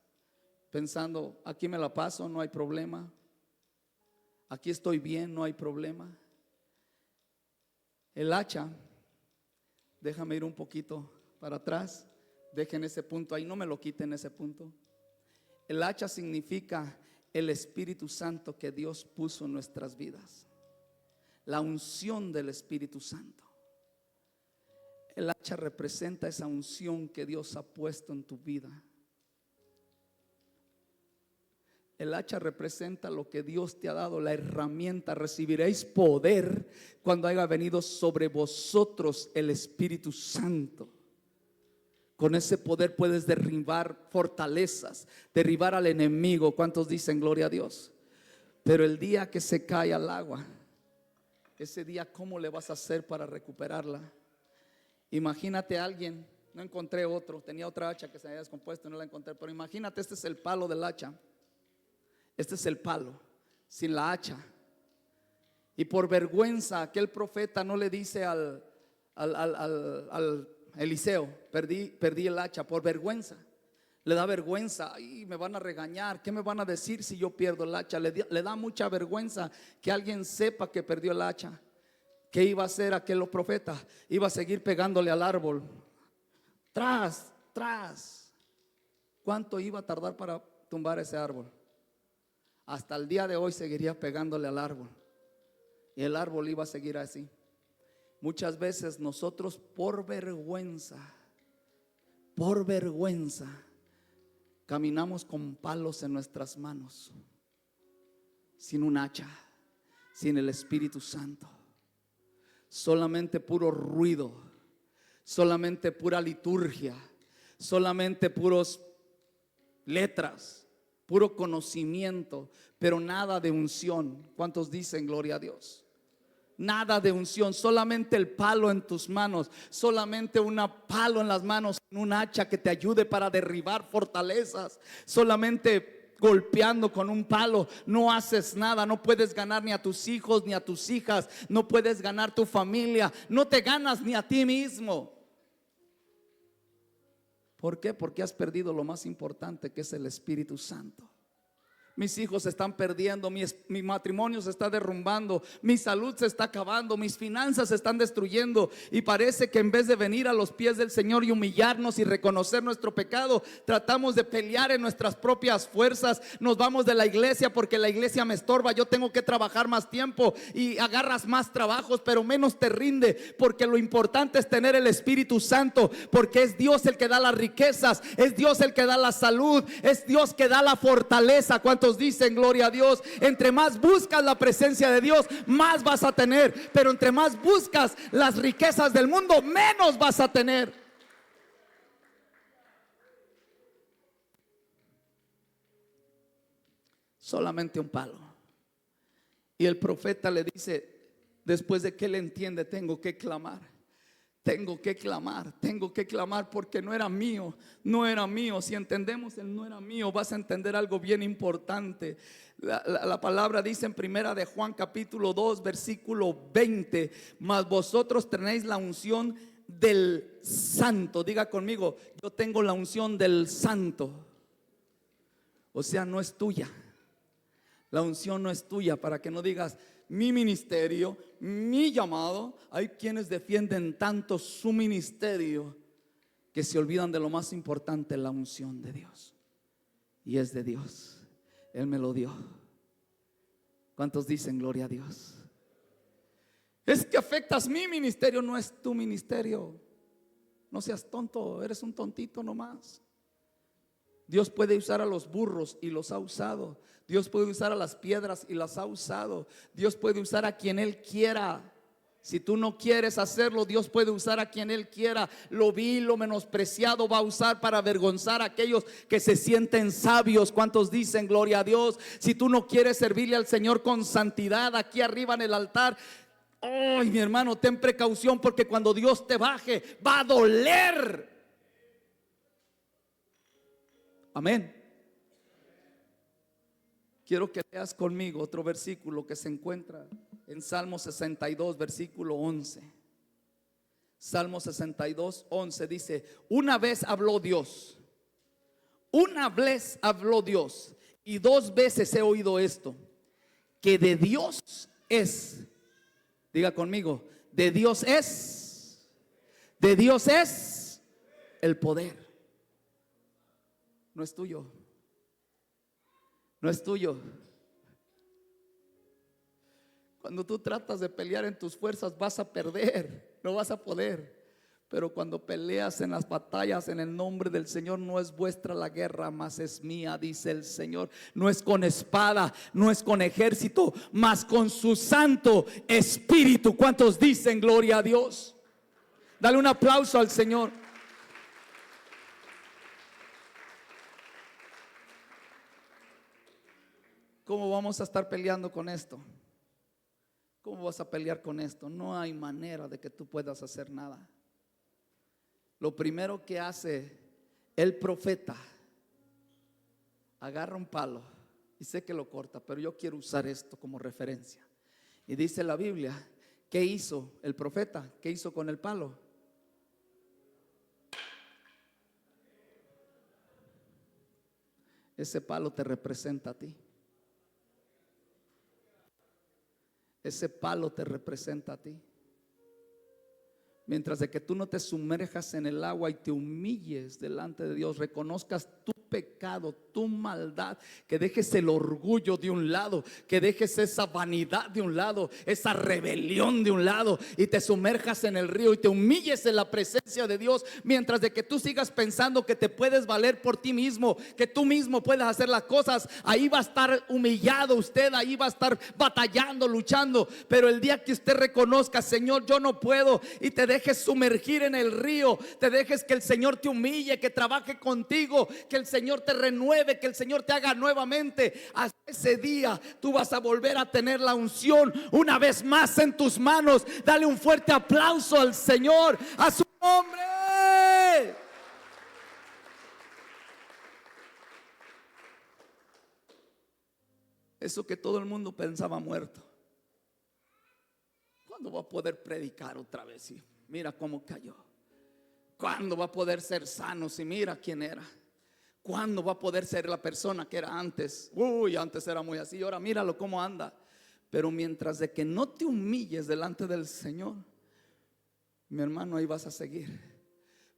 A: pensando, aquí me la paso, no hay problema. Aquí estoy bien, no hay problema. El hacha, déjame ir un poquito para atrás, dejen ese punto ahí, no me lo quiten ese punto. El hacha significa el Espíritu Santo que Dios puso en nuestras vidas, la unción del Espíritu Santo. El hacha representa esa unción que Dios ha puesto en tu vida. El hacha representa lo que Dios te ha dado, la herramienta. Recibiréis poder cuando haya venido sobre vosotros el Espíritu Santo. Con ese poder puedes derribar fortalezas, derribar al enemigo. ¿Cuántos dicen gloria a Dios? Pero el día que se cae al agua, ese día, ¿cómo le vas a hacer para recuperarla? Imagínate a alguien, no encontré otro, tenía otra hacha que se había descompuesto y no la encontré, pero imagínate, este es el palo del hacha. Este es el palo, sin la hacha. Y por vergüenza aquel profeta no le dice al Eliseo, perdí el hacha, por vergüenza. Le da vergüenza, ay, me van a regañar, ¿qué me van a decir si yo pierdo el hacha? Le da mucha vergüenza que alguien sepa que perdió el hacha. ¿Qué iba a hacer aquel profeta? Iba a seguir pegándole al árbol. Tras. ¿Cuánto iba a tardar para tumbar ese árbol? Hasta el día de hoy seguiría pegándole al árbol. Y el árbol iba a seguir así. Muchas veces nosotros por vergüenza, caminamos con palos en nuestras manos, sin un hacha, sin el Espíritu Santo. Solamente puro ruido, solamente pura liturgia, solamente puros letras, puro conocimiento, pero nada de unción. ¿Cuántos dicen gloria a Dios? Nada de unción, solamente el palo en tus manos, solamente un palo en las manos, un hacha que te ayude para derribar fortalezas. Solamente golpeando con un palo no haces nada, no puedes ganar ni a tus hijos ni a tus hijas, no puedes ganar tu familia, no te ganas ni a ti mismo. ¿Por qué? Porque has perdido lo más importante, que es el Espíritu Santo. Mis hijos se están perdiendo, mi matrimonio se está derrumbando, mi salud se está acabando, mis finanzas se están destruyendo. Y parece que en vez de venir a los pies del Señor y humillarnos y reconocer nuestro pecado, tratamos de pelear en nuestras propias fuerzas. Nos vamos de la iglesia porque la iglesia me estorba, yo tengo que trabajar más tiempo, y agarras más trabajos pero menos te rinde, porque lo importante es tener el Espíritu Santo, porque es Dios el que da las riquezas, es Dios el que da la salud, es Dios que da la fortaleza. ¿Cuántos dicen gloria a Dios? Entre más buscas la presencia de Dios, más vas a tener, pero entre más buscas las riquezas del mundo, menos vas a tener. Solamente un palo. Y el profeta le dice, después de que él entiende, tengo que clamar. Tengo que clamar porque no era mío. Si entendemos el no era mío, vas a entender algo bien importante. La palabra dice en primera de Juan capítulo 2 versículo 20: mas vosotros tenéis la unción del Santo. Diga conmigo, yo tengo la unción del Santo. O sea, no es tuya. La unción no es tuya, para que no digas mi ministerio, mi llamado. Hay quienes defienden tanto su ministerio que se olvidan de lo más importante, la unción de Dios. Y es de Dios, Él me lo dio. ¿Cuántos dicen gloria a Dios? Es que afectas mi ministerio. No es tu ministerio. No seas tonto, eres un tontito nomás. Dios puede usar a los burros y los ha usado. Dios puede usar a las piedras y las ha usado. Dios puede usar a quien Él quiera. Si tú no quieres hacerlo, Dios puede usar a quien Él quiera. Lo vil, lo menospreciado va a usar para avergonzar a aquellos que se sienten sabios. ¿Cuántos dicen gloria a Dios? Si tú no quieres servirle al Señor con santidad aquí arriba en el altar, ay, mi hermano, ten precaución, porque cuando Dios te baje va a doler. Amén. Quiero que leas conmigo otro versículo que se encuentra en Salmo 62 versículo 11. Salmo 62, 11 dice: una vez habló Dios, y 2 veces he oído esto, que de Dios es, diga conmigo, de Dios es el poder. No es tuyo. No es tuyo. Cuando tú tratas de pelear en tus fuerzas, vas a perder, no vas a poder. Pero cuando peleas en las batallas en el nombre del Señor, no es vuestra la guerra, mas es mía, dice el Señor. No es con espada, no es con ejército, mas con su Santo Espíritu. ¿Cuántos dicen gloria a Dios? Dale un aplauso al Señor. ¿Cómo vamos a estar peleando con esto? ¿Cómo vas a pelear con esto? No hay manera de que tú puedas hacer nada. Lo primero que hace el profeta, agarra un palo, y sé que lo corta, pero yo quiero usar esto como referencia. Y dice la Biblia, ¿qué hizo el profeta? ¿Qué hizo con el palo? Ese palo te representa a ti. Ese palo te representa a ti. Mientras de que tú no te sumerjas en el agua y te humilles delante de Dios, reconozcas tu pecado, tu maldad, que dejes el orgullo de un lado, que dejes esa vanidad de un lado, esa rebelión de un lado, y te sumerjas en el río y te humilles en la presencia de Dios. Mientras de que tú sigas pensando que te puedes valer por ti mismo, que tú mismo puedes hacer las cosas, ahí va a estar humillado usted, ahí va a estar batallando, luchando. Pero el día que usted reconozca, Señor, yo no puedo, y te dejes sumergir en el río, te dejes que el Señor te humille, que trabaje contigo, que el Señor te renueve, que el Señor te haga nuevamente, hasta ese día tú vas a volver a tener la unción una vez más en tus manos. Dale un fuerte aplauso al Señor, a su nombre. Eso que todo el mundo pensaba muerto, ¿cuándo va a poder predicar otra vez? Sí, mira cómo cayó. ¿Cuándo va a poder ser sano? Si mira quién era. ¿Cuándo va a poder ser la persona que era antes? Uy, antes era muy así, ahora míralo cómo anda. Pero mientras de que no te humilles delante del Señor, mi hermano, ahí vas a seguir.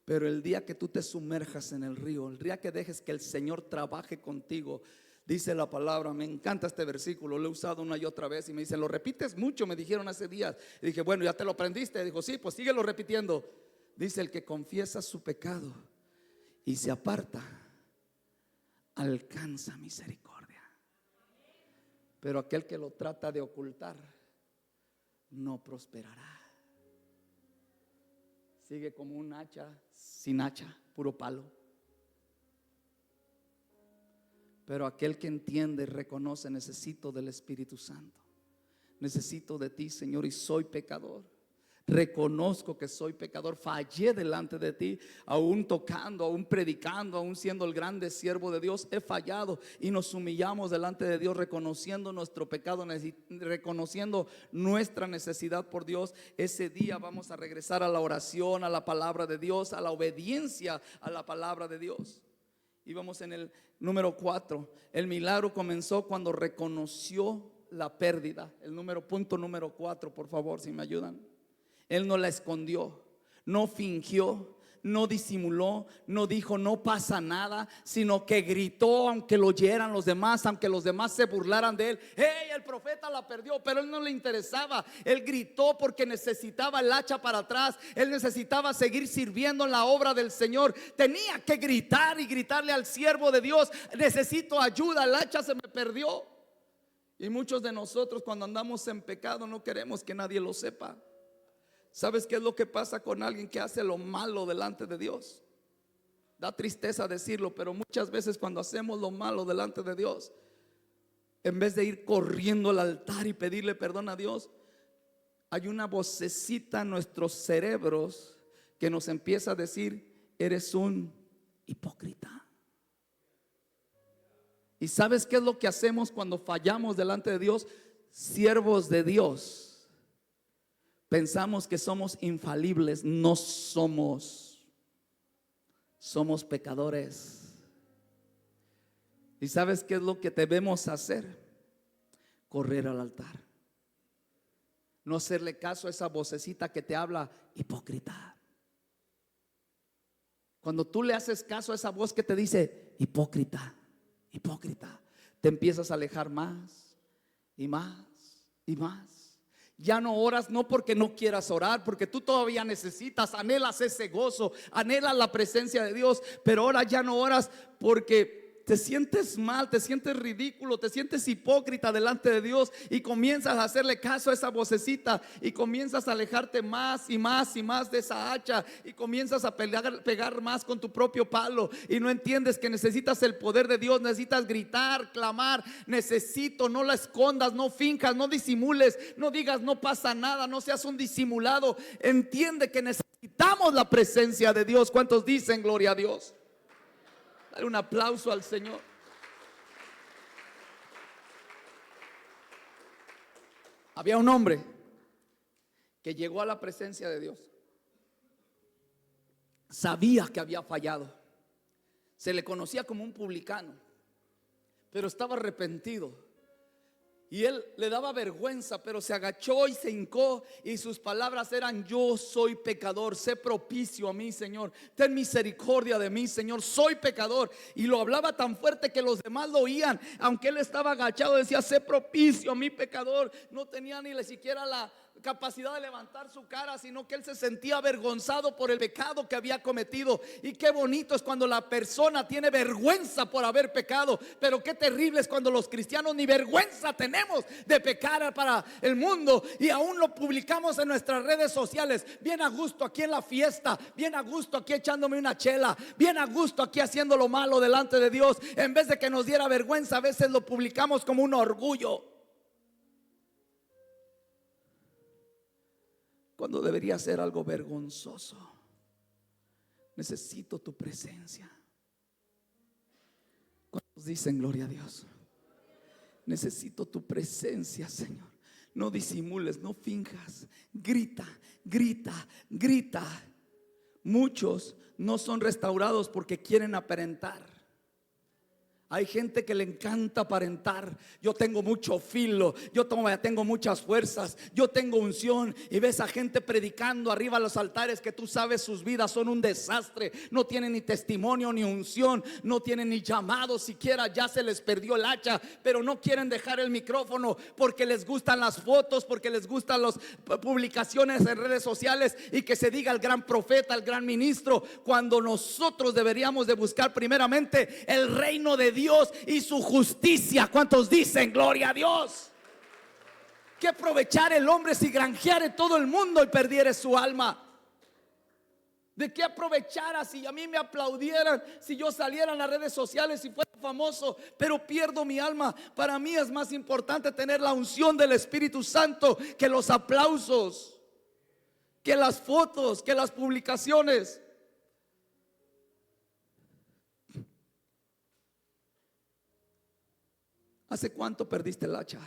A: Pero el día que tú te sumerjas en el río, el día que dejes que el Señor trabaje contigo, dice la palabra, me encanta este versículo, lo he usado una y otra vez, y me dicen, lo repites mucho, me dijeron hace días. Y dije, bueno, ¿ya te lo aprendiste? Dijo, sí, pues síguelo repitiendo. Dice, el que confiesa su pecado y se aparta, alcanza misericordia. Pero aquel que lo trata de ocultar no prosperará. Sigue como un hacha sin hacha, puro palo. Pero aquel que entiende y reconoce, necesito del Espíritu Santo, necesito de ti, Señor, y soy pecador. Reconozco que soy pecador, fallé delante de ti, aún tocando, aún predicando, aún siendo el grande siervo de Dios, he fallado. Y nos humillamos delante de Dios, reconociendo nuestro pecado, reconociendo nuestra necesidad por Dios. Ese día vamos a regresar a la oración, a la palabra de Dios, a la obediencia a la palabra de Dios. Y vamos en el número 4. El milagro comenzó cuando reconoció la pérdida. Punto número 4, por favor, si me ayudan. Él no la escondió, no fingió, no disimuló, no dijo no pasa nada, sino que gritó aunque lo oyeran los demás, aunque los demás se burlaran de él. Hey, el profeta la perdió, pero él no le interesaba. Él gritó porque necesitaba el hacha para atrás. Él necesitaba seguir sirviendo en la obra del Señor. Tenía que gritar y gritarle al siervo de Dios, necesito ayuda, el hacha se me perdió. Y muchos de nosotros, cuando andamos en pecado, no queremos que nadie lo sepa. ¿Sabes qué es lo que pasa con alguien que hace lo malo delante de Dios? Da tristeza decirlo, pero muchas veces cuando hacemos lo malo delante de Dios, en vez de ir corriendo al altar y pedirle perdón a Dios, hay una vocecita en nuestros cerebros que nos empieza a decir, eres un hipócrita. ¿Y sabes qué es lo que hacemos cuando fallamos delante de Dios? Siervos de Dios, pensamos que somos infalibles. No somos. Somos pecadores. ¿Y sabes qué es lo que debemos hacer? Correr al altar. No hacerle caso a esa vocecita que te habla, hipócrita. Cuando tú le haces caso a esa voz que te dice, hipócrita, hipócrita, te empiezas a alejar más y más y más. Ya no oras, no porque no quieras orar, porque tú todavía necesitas, anhelas ese gozo, anhelas la presencia de Dios, pero ahora ya no oras porque te sientes mal, te sientes ridículo, te sientes hipócrita delante de Dios, y comienzas a hacerle caso a esa vocecita y comienzas a alejarte más y más y más de esa hacha, y comienzas a pegar más con tu propio palo, y no entiendes que necesitas el poder de Dios, necesitas gritar, clamar, necesito. No la escondas, no finjas, no disimules, no digas no pasa nada, no seas un disimulado. Entiende que necesitamos la presencia de Dios. ¿Cuántos dicen gloria a Dios? Dale un aplauso al Señor. Había un hombre que llegó a la presencia de Dios. Sabía que había fallado. Se le conocía como un publicano, pero estaba arrepentido. Y él le daba vergüenza, pero se agachó y se hincó, y sus palabras eran: yo soy pecador, sé propicio a mí, Señor, ten misericordia de mí, Señor, soy pecador. Y lo hablaba tan fuerte que los demás lo oían, aunque él estaba agachado. Decía: sé propicio a mí, pecador. No tenía ni siquiera la capacidad de levantar su cara, sino que él se sentía avergonzado por el pecado que había cometido. Y qué bonito es cuando la persona tiene vergüenza por haber pecado, pero qué terrible es cuando los cristianos ni vergüenza tenemos de pecar para el mundo, y aún lo publicamos en nuestras redes sociales. Bien a gusto aquí en la fiesta, bien a gusto aquí echándome una chela, bien a gusto aquí haciendo lo malo delante de Dios. En vez de que nos diera vergüenza, a veces lo publicamos como un orgullo, cuando debería ser algo vergonzoso. Necesito tu presencia. ¿Cuántos dicen gloria a Dios? Necesito tu presencia, Señor. No disimules, no finjas. Grita, grita, grita. Muchos no son restaurados porque quieren aparentar. Hay gente que le encanta aparentar. Yo tengo mucho filo, yo tengo muchas fuerzas, yo tengo unción. Y ves a gente predicando arriba a los altares que tú sabes sus vidas son un desastre. No tienen ni testimonio ni unción, no tienen ni llamado siquiera. Ya se les perdió el hacha, pero no quieren dejar el micrófono porque les gustan las fotos, porque les gustan las publicaciones en redes sociales, y que se diga el gran profeta, el gran ministro, cuando nosotros deberíamos de buscar primeramente el reino de Dios y su justicia. ¿Cuántos dicen gloria a Dios? ¿Qué aprovechar el hombre si granjeare todo el mundo y perdiere su alma? ¿De qué aprovechara si a mí me aplaudieran, si yo saliera en las redes sociales y fuera famoso, pero pierdo mi alma? Para mí es más importante tener la unción del Espíritu Santo que los aplausos, que las fotos, que las publicaciones. ¿Hace cuánto perdiste el hacha?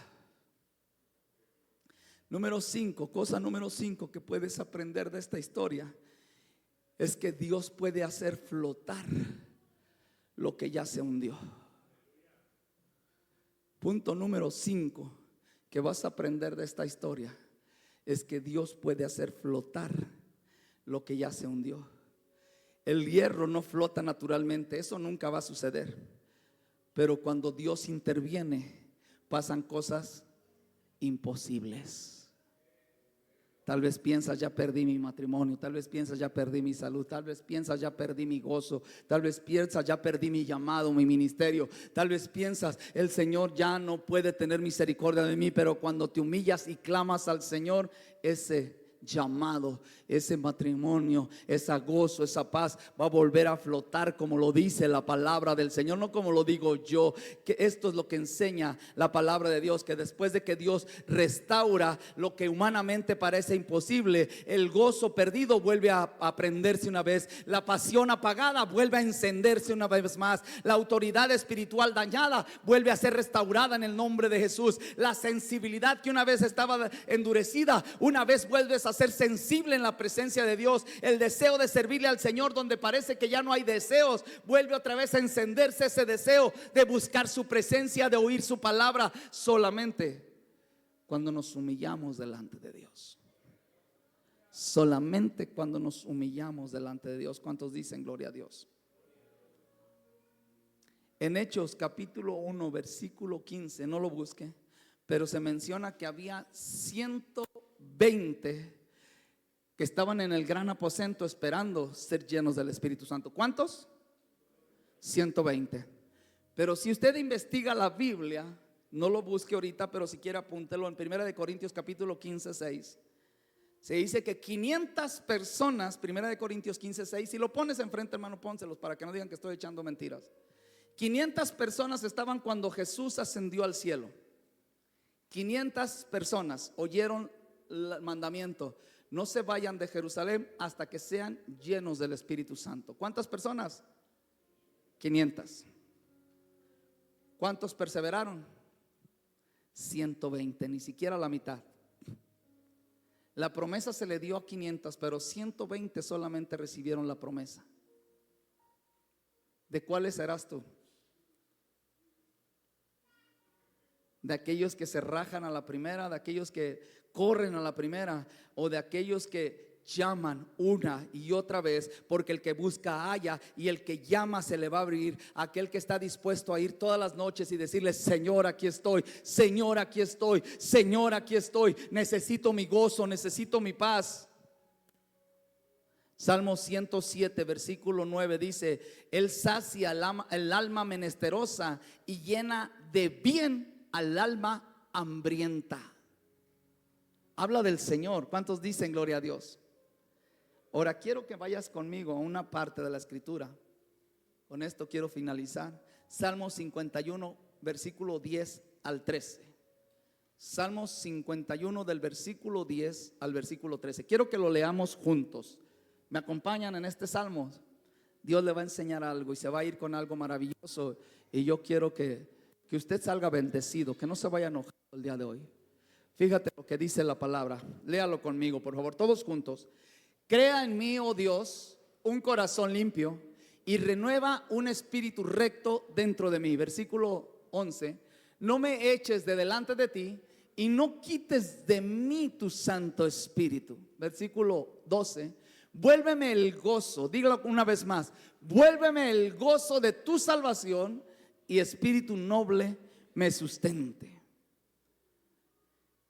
A: Número 5, cosa número 5 que puedes aprender de esta historia es que Dios puede hacer flotar lo que ya se hundió. Punto número 5 que vas a aprender de esta historia es que Dios puede hacer flotar lo que ya se hundió. El hierro no flota naturalmente, eso nunca va a suceder. Pero cuando Dios interviene, pasan cosas imposibles. Tal vez piensas: ya perdí mi matrimonio. Tal vez piensas: ya perdí mi salud. Tal vez piensas: ya perdí mi gozo. Tal vez piensas: ya perdí mi llamado, mi ministerio. Tal vez piensas: el Señor ya no puede tener misericordia de mí. Pero cuando te humillas y clamas al Señor, ese llamado, ese matrimonio, ese gozo, esa paz va a volver a flotar, como lo dice la palabra del Señor, no como lo digo yo. Que esto es lo que enseña la palabra de Dios, que después de que Dios restaura lo que humanamente parece imposible, el gozo perdido vuelve a prenderse una vez, la pasión apagada vuelve a encenderse una vez más, la autoridad espiritual dañada vuelve a ser restaurada en el nombre de Jesús. La sensibilidad que una vez estaba endurecida, una vez vuelves a ser sensible en la presencia de Dios. El deseo de servirle al Señor, donde parece que ya no hay deseos, vuelve otra vez a encenderse ese deseo de buscar su presencia, de oír su palabra. Solamente cuando nos humillamos delante de Dios. Solamente cuando nos humillamos delante de Dios. ¿Cuántos dicen gloria a Dios? En Hechos capítulo 1 versículo 15, no lo busque, pero se menciona que había 120 que estaban en el gran aposento esperando ser llenos del Espíritu Santo. ¿Cuántos? 120. Pero si usted investiga la Biblia, no lo busque ahorita, pero si quiere apúntelo, en 1 Corintios capítulo 15, 6 se dice que 500 personas, 1 Corintios 15, 6, si lo pones enfrente, hermano, pónselos para que no digan que estoy echando mentiras. 500 personas estaban cuando Jesús ascendió al cielo. 500 personas oyeron el mandamiento: no se vayan de Jerusalén hasta que sean llenos del Espíritu Santo. ¿Cuántas personas? 500. ¿Cuántos perseveraron? 120, ni siquiera la mitad. La promesa se le dio a 500, pero 120 solamente recibieron la promesa. ¿De cuáles serás tú? ¿De aquellos que se rajan a la primera, de aquellos que corren a la primera, o de aquellos que llaman una y otra vez? Porque el que busca halla, y el que llama se le va a abrir. Aquel que está dispuesto a ir todas las noches y decirle: Señor, aquí estoy, Señor, aquí estoy, Señor, aquí estoy, necesito mi gozo, necesito mi paz. Salmo 107 versículo 9 dice: Él sacia el alma menesterosa y llena de bien al alma hambrienta. Habla del Señor. ¿Cuántos dicen gloria a Dios? Ahora quiero que vayas conmigo a una parte de la escritura. Con esto quiero finalizar. Salmo 51 versículo 10 al 13. Salmo 51 del versículo 10 al versículo 13. Quiero que lo leamos juntos. ¿Me acompañan en este salmo? Dios le va a enseñar algo y se va a ir con algo maravilloso. Y yo quiero que usted salga bendecido, que no se vaya enojado el día de hoy. Fíjate lo que dice la palabra. Léalo conmigo, por favor, todos juntos. Crea en mí, oh Dios, un corazón limpio y renueva un espíritu recto dentro de mí. Versículo 11. No me eches de delante de ti y no quites de mí tu Santo Espíritu. Versículo 12. Vuélveme el gozo, dígalo una vez más, vuélveme el gozo de tu salvación y espíritu noble me sustente.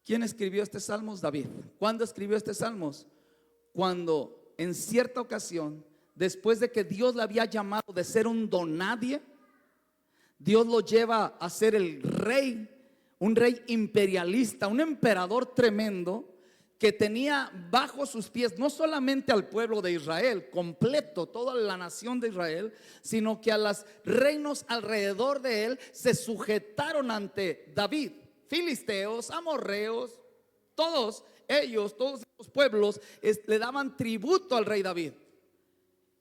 A: ¿Quién escribió este salmo? David. ¿Cuándo escribió este salmo? Cuando en cierta ocasión, después de que Dios le había llamado de ser un donadie, Dios lo lleva a ser el rey, un rey imperialista, un emperador tremendo, que tenía bajo sus pies no solamente al pueblo de Israel completo, toda la nación de Israel, sino que a los reinos alrededor de él se sujetaron ante David. Filisteos, amorreos, todos ellos, todos esos pueblos le daban tributo al rey David.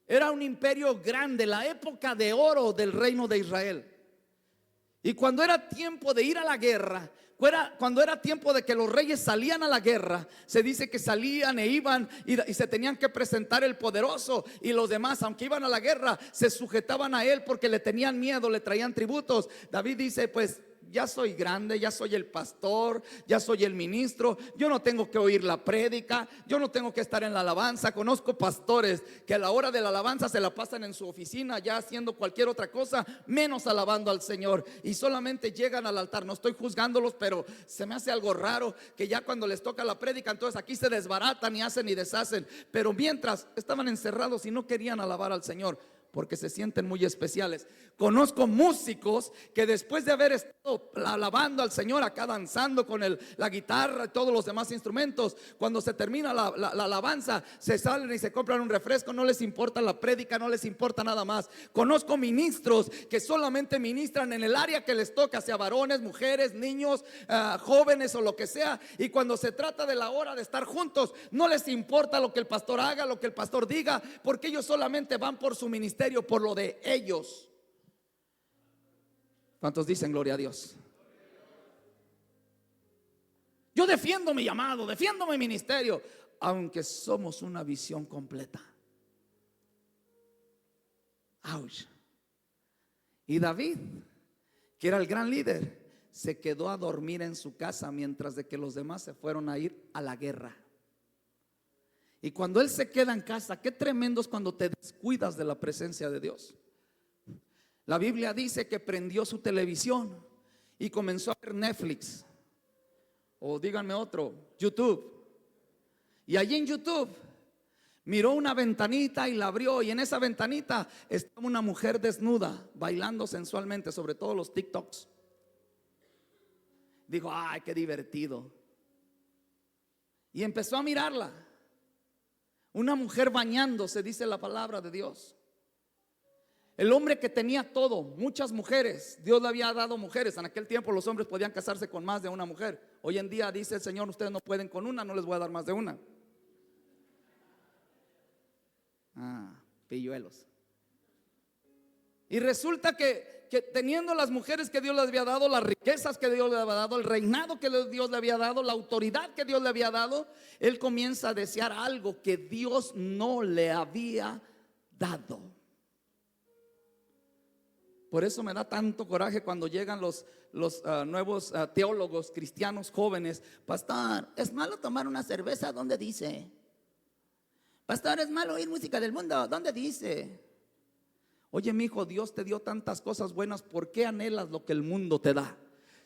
A: Era un imperio grande, la época de oro del reino de Israel. Y cuando era tiempo de ir a la guerra, cuando era tiempo de que los reyes salían a la guerra, se dice que salían e iban y se tenían que presentar el poderoso, y los demás, aunque iban a la guerra, se sujetaban a él porque le tenían miedo, le traían tributos. David dice: pues ya soy grande, ya soy el pastor, ya soy el ministro, yo no tengo que oír la prédica, yo no tengo que estar en la alabanza. Conozco pastores que a la hora de la alabanza se la pasan en su oficina ya haciendo cualquier otra cosa menos alabando al Señor, y solamente llegan al altar. No estoy juzgándolos, pero se me hace algo raro que ya cuando les toca la prédica, entonces aquí se desbaratan y hacen y deshacen, pero mientras estaban encerrados y no querían alabar al Señor porque se sienten muy especiales. Conozco músicos que después de haber estado alabando al Señor acá, danzando con la guitarra y todos los demás instrumentos, cuando se termina la alabanza, se salen y se compran un refresco. No les importa la prédica, no les importa nada más. Conozco ministros que solamente ministran en el área que les toca, sea varones, mujeres, niños, jóvenes o lo que sea, y cuando se trata de la hora de estar juntos, no les importa lo que el pastor haga, lo que el pastor diga, porque ellos solamente van por su ministerio, por lo de ellos. ¿Cuántos dicen gloria a Dios? Yo defiendo mi llamado, defiendo mi ministerio, aunque somos una visión completa. Ouch. Y David, que era el gran líder, se quedó a dormir en su casa mientras de que los demás se fueron a ir a la guerra. Y cuando él se queda en casa, qué tremendo es cuando te descuidas de la presencia de Dios. La Biblia dice que prendió su televisión y comenzó a ver Netflix, o díganme otro, YouTube. Y allí en YouTube miró una ventanita y la abrió, y en esa ventanita estaba una mujer desnuda bailando sensualmente, sobre todo los TikToks. Dijo: ay, qué divertido. Y empezó a mirarla. Una mujer bañándose, dice la palabra de Dios. El hombre que tenía todo, muchas mujeres, Dios le había dado mujeres. En aquel tiempo los hombres podían casarse con más de una mujer. Hoy en día dice el Señor: ustedes no pueden con una, no les voy a dar más de una. Pilluelos. Y resulta que teniendo las mujeres que Dios le había dado, las riquezas que Dios le había dado, el reinado que Dios le había dado, la autoridad que Dios le había dado, él comienza a desear algo que Dios no le había dado. Por eso me da tanto coraje cuando llegan los nuevos teólogos cristianos jóvenes. Pastor, ¿es malo tomar una cerveza? ¿Dónde dice? Pastor, ¿es malo oír música del mundo? ¿Dónde dice? Oye, mi hijo, Dios te dio tantas cosas buenas, ¿por qué anhelas lo que el mundo te da?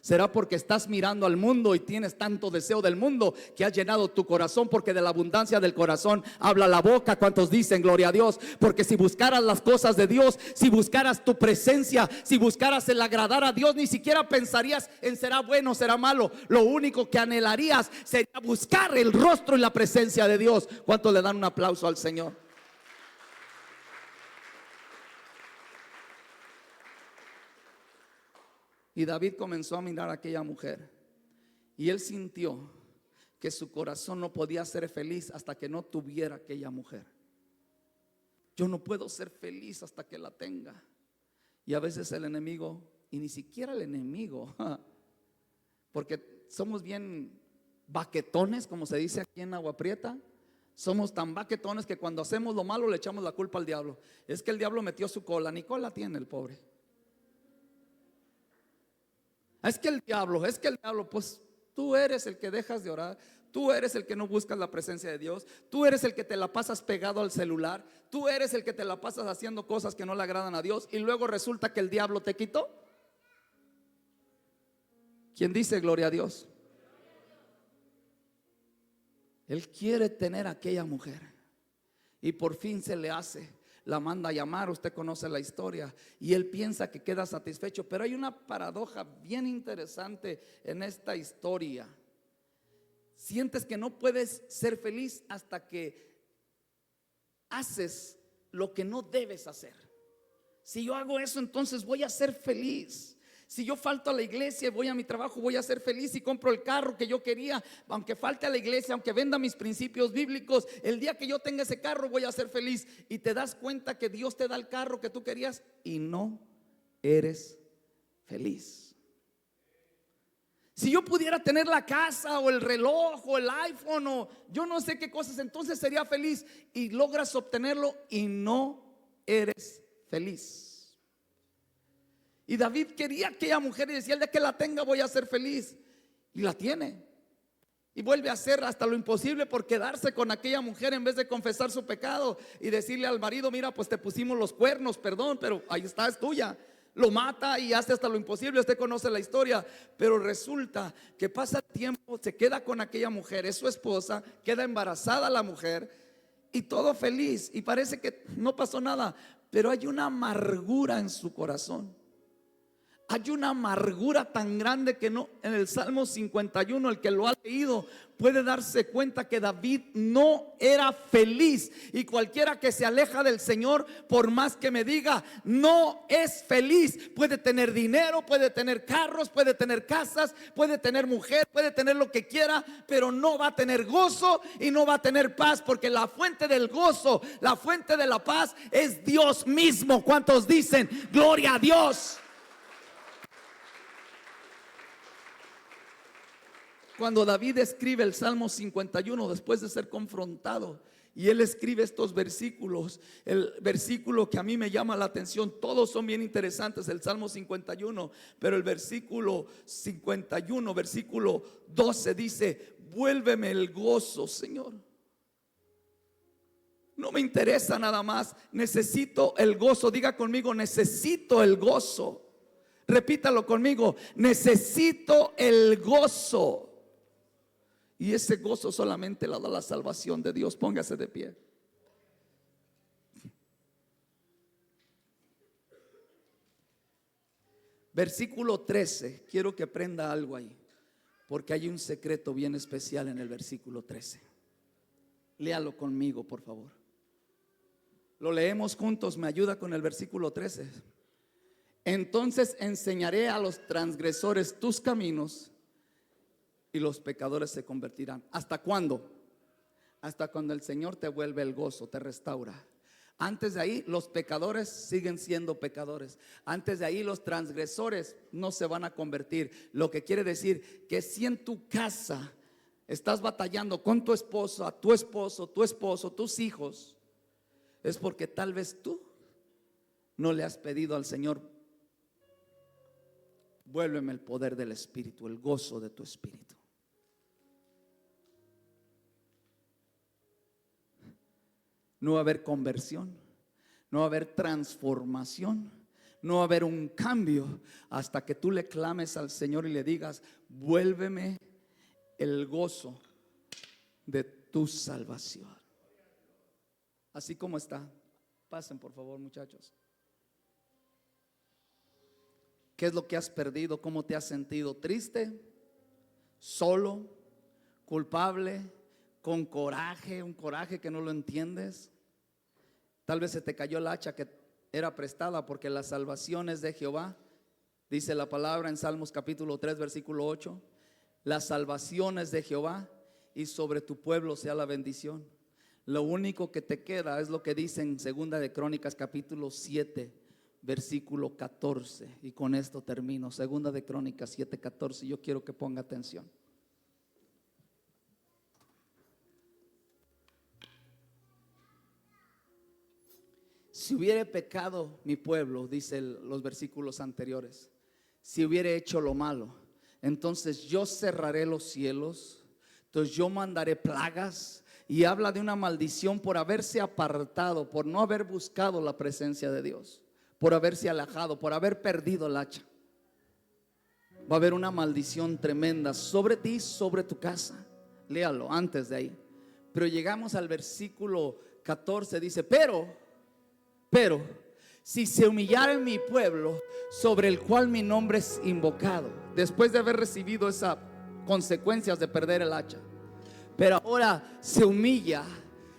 A: ¿Será porque estás mirando al mundo y tienes tanto deseo del mundo que has llenado tu corazón? Porque de la abundancia del corazón habla la boca. ¿Cuántos dicen gloria a Dios? Porque si buscaras las cosas de Dios, si buscaras tu presencia, si buscaras el agradar a Dios, ni siquiera pensarías en será bueno, será malo. Lo único que anhelarías sería buscar el rostro y la presencia de Dios. ¿Cuántos le dan un aplauso al Señor? Y David comenzó a mirar a aquella mujer y él sintió que su corazón no podía ser feliz hasta que no tuviera aquella mujer. Yo no puedo ser feliz hasta que la tenga. Y a veces el enemigo, y ni siquiera el enemigo, porque somos bien baquetones, como se dice aquí en Agua Prieta. Somos tan baquetones que cuando hacemos lo malo le echamos la culpa al diablo. Es que el diablo metió su cola, ni cola tiene el pobre. Es que el diablo, pues tú eres el que dejas de orar, tú eres el que no buscas la presencia de Dios, tú eres el que te la pasas pegado al celular, tú eres el que te la pasas haciendo cosas que no le agradan a Dios y luego resulta que el diablo te quitó. ¿Quién dice gloria a Dios? Él quiere tener a aquella mujer y por fin se le hace. La manda a llamar, usted conoce la historia, y él piensa que queda satisfecho. Pero hay una paradoja bien interesante en esta historia. Sientes que no puedes ser feliz hasta que haces lo que no debes hacer. Si yo hago eso, entonces voy a ser feliz. Si yo falto a la iglesia y voy a mi trabajo, voy a ser feliz y compro el carro que yo quería. Aunque falte a la iglesia, aunque venda mis principios bíblicos, el día que yo tenga ese carro voy a ser feliz. Y te das cuenta que Dios te da el carro que tú querías y no eres feliz. Si yo pudiera tener la casa o el reloj o el iPhone o yo no sé qué cosas, entonces sería feliz. Y logras obtenerlo y no eres feliz. Y David quería aquella mujer y decía: el día que la tenga voy a ser feliz. Y la tiene. Y vuelve a hacer hasta lo imposible por quedarse con aquella mujer en vez de confesar su pecado y decirle al marido: mira, pues te pusimos los cuernos, perdón, pero ahí está, es tuya. Lo mata y hace hasta lo imposible. Usted conoce la historia. Pero resulta que pasa el tiempo, se queda con aquella mujer, es su esposa, queda embarazada la mujer y todo feliz. Y parece que no pasó nada, pero hay una amargura en su corazón. Hay una amargura tan grande que no, en el Salmo 51, el que lo ha leído puede darse cuenta que David no era feliz. Y cualquiera que se aleja del Señor, por más que me diga, no es feliz. Puede tener dinero, puede tener carros, puede tener casas, puede tener mujer, puede tener lo que quiera, pero no va a tener gozo y no va a tener paz, porque la fuente del gozo, la fuente de la paz es Dios mismo. ¿Cuántos dicen gloria a Dios? Cuando David escribe el Salmo 51 después de ser confrontado, y él escribe estos versículos, el versículo que a mí me llama la atención, todos son bien interesantes, el Salmo 51, pero el versículo 51, versículo 12 dice: vuélveme el gozo, Señor. No me interesa nada más, necesito el gozo. Diga conmigo: necesito el gozo. Repítalo conmigo: necesito el gozo. Y ese gozo solamente lo da la salvación de Dios. Póngase de pie. Versículo 13. Quiero que prenda algo ahí, porque hay un secreto bien especial en el versículo 13. Léalo conmigo, por favor. Lo leemos juntos. Me ayuda con el versículo 13. Entonces enseñaré a los transgresores tus caminos y los pecadores se convertirán. ¿Hasta cuándo? Hasta cuando el Señor te vuelve el gozo, te restaura. Antes de ahí los pecadores siguen siendo pecadores. Antes de ahí los transgresores no se van a convertir. Lo que quiere decir que si en tu casa estás batallando con tu esposa, tu esposo, tus hijos, es porque tal vez tú no le has pedido al Señor: vuélveme el poder del Espíritu, el gozo de tu Espíritu. No va a haber conversión, no va a haber transformación, no va a haber un cambio hasta que tú le clames al Señor y le digas: vuélveme el gozo de tu salvación. Así como está. Pasen por favor, muchachos. ¿Qué es lo que has perdido? ¿Cómo te has sentido? ¿Triste? ¿Solo? ¿Culpable? ¿Con coraje? ¿Un coraje que no lo entiendes? Tal vez se te cayó el hacha que era prestada, porque la salvación es de Jehová. Dice la palabra en Salmos capítulo 3 versículo 8: la salvación es de Jehová y sobre tu pueblo sea la bendición. Lo único que te queda es lo que dice en Segunda de Crónicas capítulo 7 versículo 14. Y con esto termino. Segunda de Crónicas 7:14. Yo quiero que ponga atención. Si hubiere pecado mi pueblo, dice los versículos anteriores, si hubiere hecho lo malo, entonces yo cerraré los cielos, entonces yo mandaré plagas. Y habla de una maldición por haberse apartado, por no haber buscado la presencia de Dios, por haberse alejado, por haber perdido el hacha. Va a haber una maldición tremenda sobre ti, sobre tu casa. Léalo antes de ahí. Pero llegamos al versículo 14, dice: pero si se humillare mi pueblo, sobre el cual mi nombre es invocado, después de haber recibido esas consecuencias de perder el hacha, pero ahora se humilla,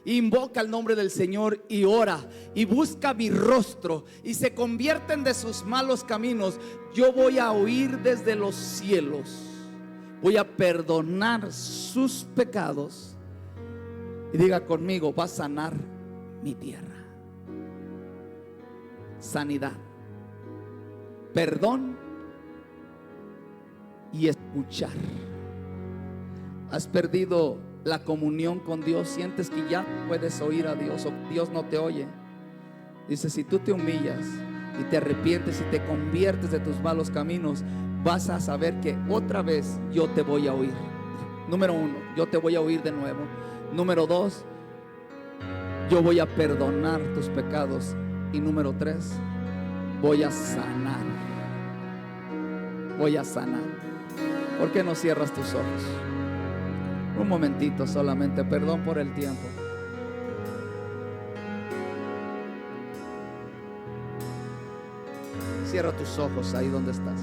A: invoca el nombre del Señor y ora y busca mi rostro y se convierten de sus malos caminos, yo voy a oír desde los cielos, voy a perdonar sus pecados. Y diga conmigo: va a sanar mi tierra. Sanidad, perdón y escuchar. Has perdido la comunión con Dios, sientes que ya no puedes oír a Dios o Dios no te oye. Dice: si tú te humillas y te arrepientes y te conviertes de tus malos caminos, vas a saber que otra vez yo te voy a oír. Número 1, yo te voy a oír de nuevo. Número 2, yo voy a perdonar tus pecados. Y número 3, voy a sanar. Voy a sanar. ¿Por qué no cierras tus ojos? Un momentito solamente, perdón por el tiempo. Cierra tus ojos ahí donde estás.